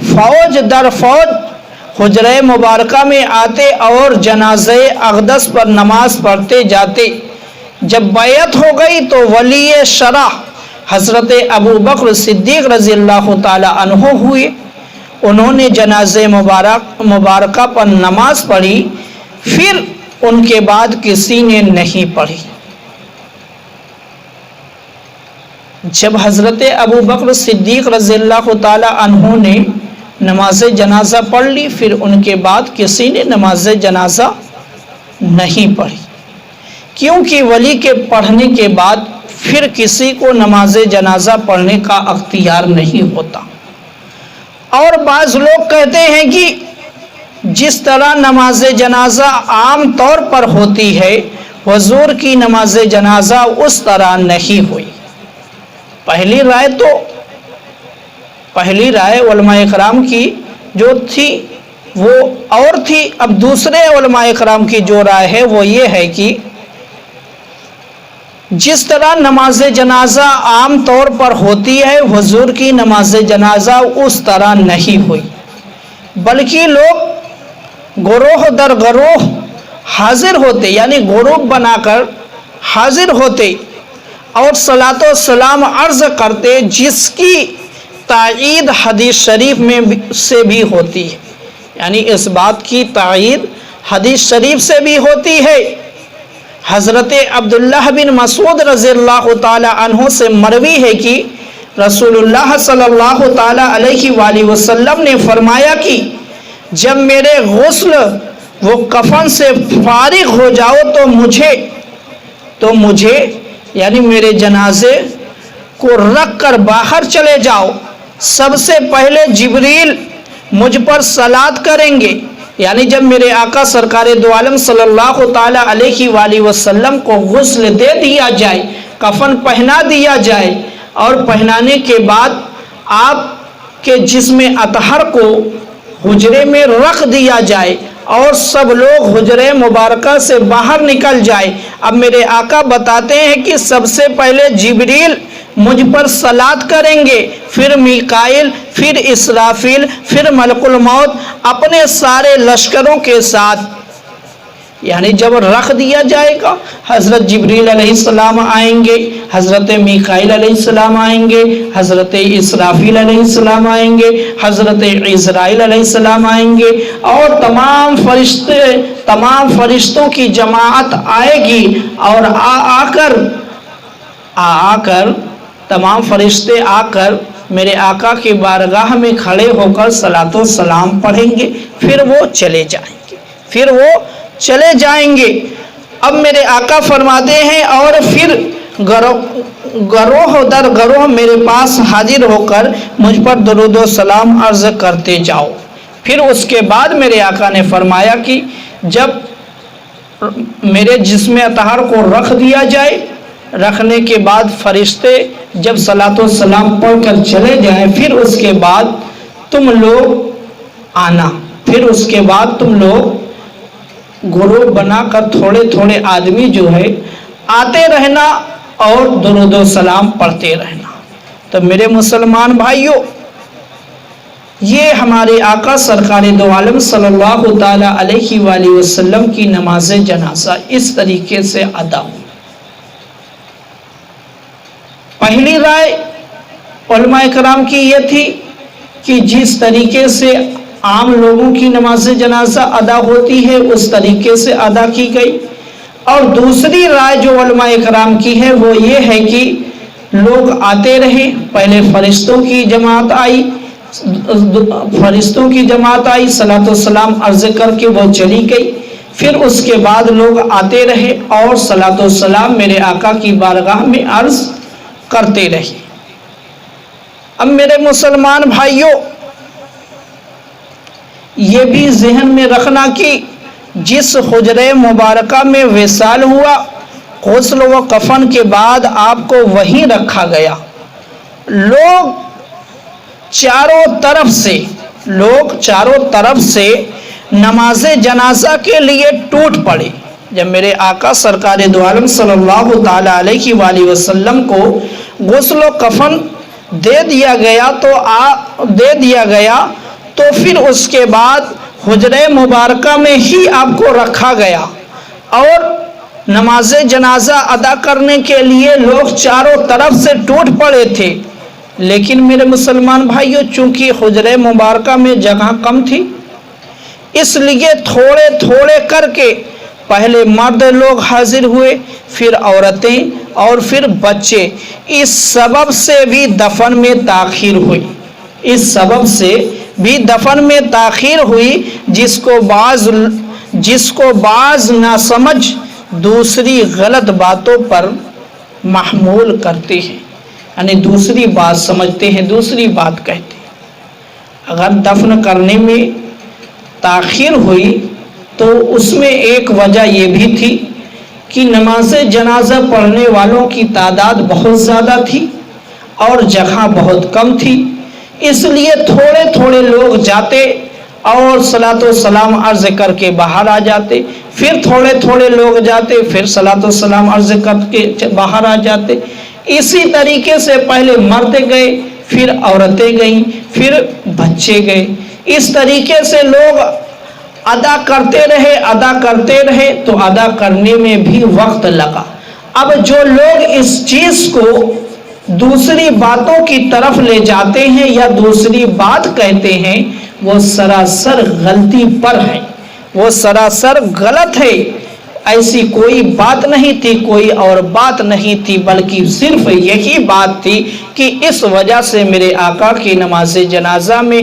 فوج در فوج حجرہ مبارکہ میں آتے اور جنازہ اقدس پر نماز پڑھتے جاتے۔ جب بیعت ہو گئی تو ولی شرع حضرت ابو بکر صدیق رضی اللہ تعالی عنہ ہوئے، انہوں نے جنازہ مبارکہ پر نماز پڑھی، پھر ان کے بعد کسی نے نہیں پڑھی۔ جب حضرت ابو بکر صدیق رضی اللہ تعالی عنہ نے نماز جنازہ پڑھ لی، پھر ان کے بعد کسی نے نماز جنازہ نہیں پڑھی، کیونکہ ولی کے پڑھنے کے بعد پھر کسی کو نماز جنازہ پڑھنے کا اختیار نہیں ہوتا۔ اور بعض لوگ کہتے ہیں کہ جس طرح نماز جنازہ عام طور پر ہوتی ہے، حضور کی نماز جنازہ اس طرح نہیں ہوئی۔ پہلی رائے علماء کرام کی جو تھی وہ اور تھی۔ اب دوسرے علماء کرام کی جو رائے ہے وہ یہ ہے کہ جس طرح نماز جنازہ عام طور پر ہوتی ہے، حضور کی نماز جنازہ اس طرح نہیں ہوئی، بلکہ لوگ گروہ در گروہ حاضر ہوتے، یعنی گروپ بنا کر حاضر ہوتے اور صلاۃ و سلام عرض کرتے، جس کی تائید حدیث شریف میں سے بھی ہوتی ہے، یعنی اس بات کی تائید حدیث شریف سے بھی ہوتی ہے۔ حضرت عبداللہ بن مسعود رضی اللہ تعالی عنہ سے مروی ہے کہ رسول اللہ صلی اللہ تعالی علیہ وآلہ وسلم نے فرمایا کہ جب میرے غسل و کفن سے فارغ ہو جاؤ تو مجھے یعنی میرے جنازے کو رکھ کر باہر چلے جاؤ، سب سے پہلے جبریل مجھ پر صلات کریں گے، یعنی جب میرے آقا سرکار دو عالم صلی اللہ تعالی علیہ وآلہ وسلم کو غسل دے دیا جائے، کفن پہنا دیا جائے اور پہنانے کے بعد آپ کے جسم اطہر کو حجرے میں رکھ دیا جائے اور سب لوگ حجرے مبارکہ سے باہر نکل جائے، اب میرے آقا بتاتے ہیں کہ سب سے پہلے جبریل مجھ پر صلات کریں گے، پھر میکائیل، پھر اسرافیل، پھر ملک الموت اپنے سارے لشکروں کے ساتھ، یعنی جب رکھ دیا جائے گا حضرت جبریل علیہ السلام آئیں گے، حضرت میکائیل علیہ السلام آئیں گے، حضرت اسرافیل علیہ السلام آئیں گے، حضرت عزرائیل علیہ السلام آئیں گے اور تمام فرشتوں کی جماعت آئے گی اور آ کر تمام فرشتے آ کر میرے آقا کی بارگاہ میں کھڑے ہو کر صلاۃ و سلام پڑھیں گے، پھر وہ چلے جائیں گے۔ اب میرے آقا فرماتے ہیں اور پھر گروہ در گروہ میرے پاس حاضر ہو کر مجھ پر درود و سلام عرض کرتے جاؤ۔ پھر اس کے بعد میرے آقا نے فرمایا کہ جب میرے جسم اطہر کو رکھ دیا جائے، رکھنے کے بعد فرشتے جب صلاۃ و سلام پڑھ کر چلے جائیں، پھر اس کے بعد تم لوگ آنا، پھر اس کے بعد تم لوگ گروپ بنا کر تھوڑے تھوڑے آدمی جو ہے آتے رہنا اور درود و سلام پڑھتے رہنا۔ تو میرے مسلمان بھائیوں، یہ ہمارے آقا سرکار دو عالم صلی اللہ تعالی علیہ وآلہ وسلم کی نماز جنازہ اس طریقے سے ادا ہوئی۔ پہلی رائے علماء کرام کی یہ تھی کہ جس طریقے سے عام لوگوں کی نماز جنازہ ادا ہوتی ہے اس طریقے سے ادا کی گئی، اور دوسری رائے جو علماء کرام کی ہے وہ یہ ہے کہ لوگ آتے رہے، پہلے فرشتوں کی جماعت آئی صلاۃ و سلام عرض کر کے وہ چلی گئی، پھر اس کے بعد لوگ آتے رہے اور صلاۃ و سلام میرے آقا کی بارگاہ میں عرض کرتے رہے۔ اب میرے مسلمان بھائیوں، یہ بھی ذہن میں رکھنا کہ جس حجرے مبارکہ میں وصال ہوا، غسل و کفن کے بعد آپ کو وہیں رکھا گیا، لوگ چاروں طرف سے نماز جنازہ کے لیے ٹوٹ پڑے۔ جب میرے آقا سرکار دو عالم صلی اللہ تعالی علیہ وآلہ وسلم کو غسل و کفن دے دیا گیا تو پھر اس کے بعد حجرے مبارکہ میں ہی آپ کو رکھا گیا اور نماز جنازہ ادا کرنے کے لیے لوگ چاروں طرف سے ٹوٹ پڑے تھے، لیکن میرے مسلمان بھائیوں چونکہ حجرے مبارکہ میں جگہ کم تھی، اس لیے تھوڑے تھوڑے کر کے پہلے مرد لوگ حاضر ہوئے، پھر عورتیں اور پھر بچے۔ اس سبب سے بھی دفن میں تاخیر ہوئی، جس کو بعض ناسمجھ دوسری غلط باتوں پر محمول کرتے ہیں، یعنی دوسری بات سمجھتے ہیں، دوسری بات کہتے ہیں۔ اگر دفن کرنے میں تاخیر ہوئی تو اس میں ایک وجہ یہ بھی تھی کہ نماز جنازہ پڑھنے والوں کی تعداد بہت زیادہ تھی اور جگہ بہت کم تھی، اس لیے تھوڑے تھوڑے لوگ جاتے اور صلاۃ و سلام عرض کر کے باہر آ جاتے، پھر تھوڑے تھوڑے لوگ جاتے، پھر صلاۃ و سلام عرض کر کے باہر آ جاتے۔ اسی طریقے سے پہلے مرد گئے، پھر عورتیں گئیں، پھر بچے گئے، اس طریقے سے لوگ ادا کرتے رہے تو ادا کرنے میں بھی وقت لگا۔ اب جو لوگ اس چیز کو دوسری باتوں کی طرف لے جاتے ہیں یا دوسری بات کہتے ہیں، وہ سراسر غلطی پر ہے، وہ سراسر غلط ہے۔ ایسی کوئی بات نہیں تھی، کوئی اور بات نہیں تھی، بلکہ صرف یہی بات تھی کہ اس وجہ سے میرے آقا کی نماز جنازہ میں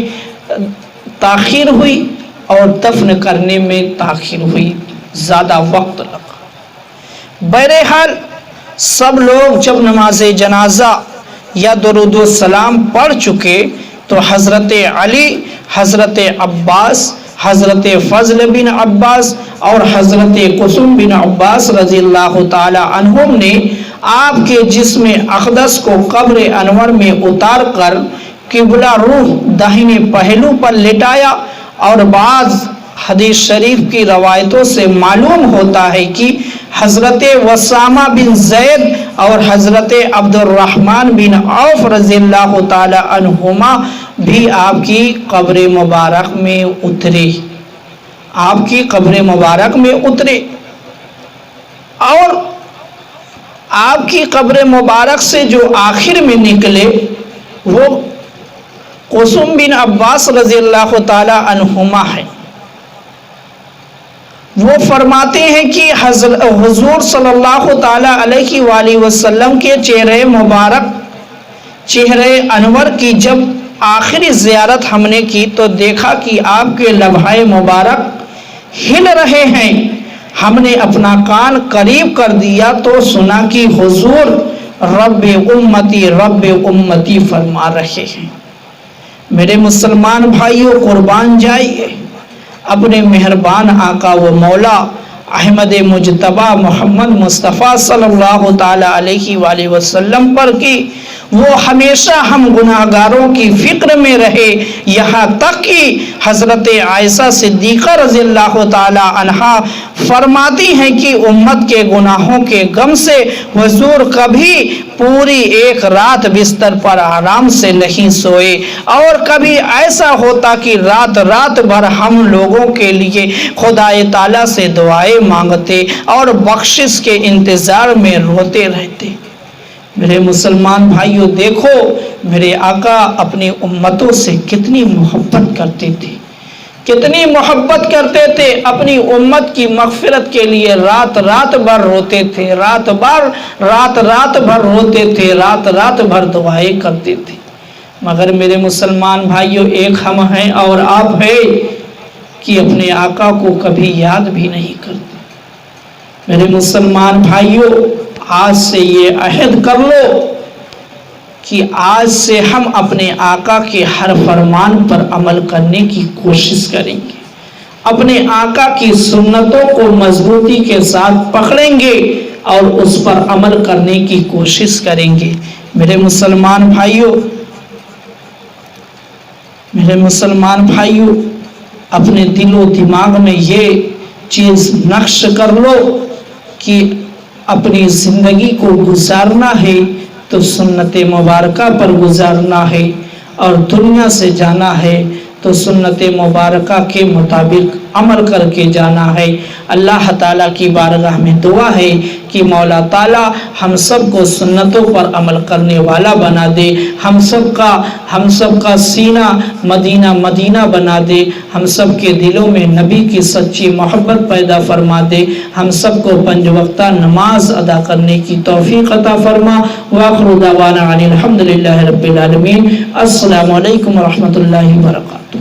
تاخیر ہوئی اور دفن کرنے میں تاخیر ہوئی، زیادہ وقت لگا۔ بہرحال سب لوگ جب نماز جنازہ یا درود و سلام پڑھ چکے تو حضرت علی، حضرت عباس، حضرت فضل بن عباس اور حضرت قاسم بن عباس رضی اللہ تعالی عنہم نے آپ کے جسم اقدس کو قبر انور میں اتار کر قبلہ روح داہنے پہلو پر لٹایا، اور بعض حدیث شریف کی روایتوں سے معلوم ہوتا ہے کہ حضرت اسامہ بن زید اور حضرت عبد الرحمن بن عوف رضی اللہ تعالی عنہما بھی آپ کی قبر مبارک میں اترے، آپ کی قبر مبارک میں اترے، اور آپ کی قبر مبارک سے جو آخر میں نکلے وہ قاسم بن عباس رضی اللہ تعالی عنہما ہے۔ وہ فرماتے ہیں کہ حضور صلی اللہ تعالی علیہ وآلہ وسلم کے چہرے مبارک، چہرے انور کی جب آخری زیارت ہم نے کی تو دیکھا کہ آپ کے لبھائے مبارک ہل رہے ہیں۔ ہم نے اپنا کان قریب کر دیا تو سنا کہ حضور رب امتی فرما رہے ہیں۔ میرے مسلمان بھائیوں، قربان جائیے اپنے مہربان آقا و مولا احمد مجتبی محمد مصطفیٰ صلی اللہ تعالی علیہ وآلہ وسلم پر کہ وہ ہمیشہ ہم گناہگاروں کی فکر میں رہے، یہاں تک کہ حضرت عائشہ صدیقہ رضی اللہ تعالی عنہا فرماتی ہیں کہ امت کے گناہوں کے غم سے حضور کبھی پوری ایک رات بستر پر آرام سے نہیں سوئے، اور کبھی ایسا ہوتا کہ رات بھر ہم لوگوں کے لیے خدا تعالی سے دعائیں مانگتے اور بخشش کے انتظار میں روتے رہتے۔ میرے مسلمان بھائیوں، دیکھو میرے آقا اپنی امتوں سے کتنی محبت کرتے تھے، کتنی محبت کرتے تھے، اپنی امت کی مغفرت کے لیے رات بھر روتے تھے، رات بھر روتے تھے، رات بھر دعائیں کرتے تھے۔ مگر میرے مسلمان بھائیوں، ایک ہم ہیں اور آپ ہیں کہ اپنے آقا کو کبھی یاد بھی نہیں کرتے۔ میرے مسلمان بھائیوں، آج سے یہ عہد کر لو کہ آج سے ہم اپنے آقا کے ہر فرمان پر عمل کرنے کی کوشش کریں گے، اپنے آقا کی سنتوں کو مضبوطی کے ساتھ پکڑیں گے اور اس پر عمل کرنے کی کوشش کریں گے۔ میرے مسلمان بھائیوں، اپنے دل و دماغ میں یہ چیز نقش کر لو کہ اپنی زندگی کو گزارنا ہے تو سنت مبارکہ پر گزارنا ہے، اور دنیا سے جانا ہے تو سنت مبارکہ کے مطابق عمل کر کے جانا ہے۔ اللہ تعالیٰ کی بارگاہ میں دعا ہے کہ مولا تعالیٰ ہم سب کو سنتوں پر عمل کرنے والا بنا دے، ہم سب کا سینہ مدینہ بنا دے، ہم سب کے دلوں میں نبی کی سچی محبت پیدا فرما دے، ہم سب کو 5 وقتہ نماز ادا کرنے کی توفیق عطا فرما۔ وآخر دعوانا الحمدللہ رب العالمین۔ السلام علیکم ورحمۃ اللہ وبرکاتہ۔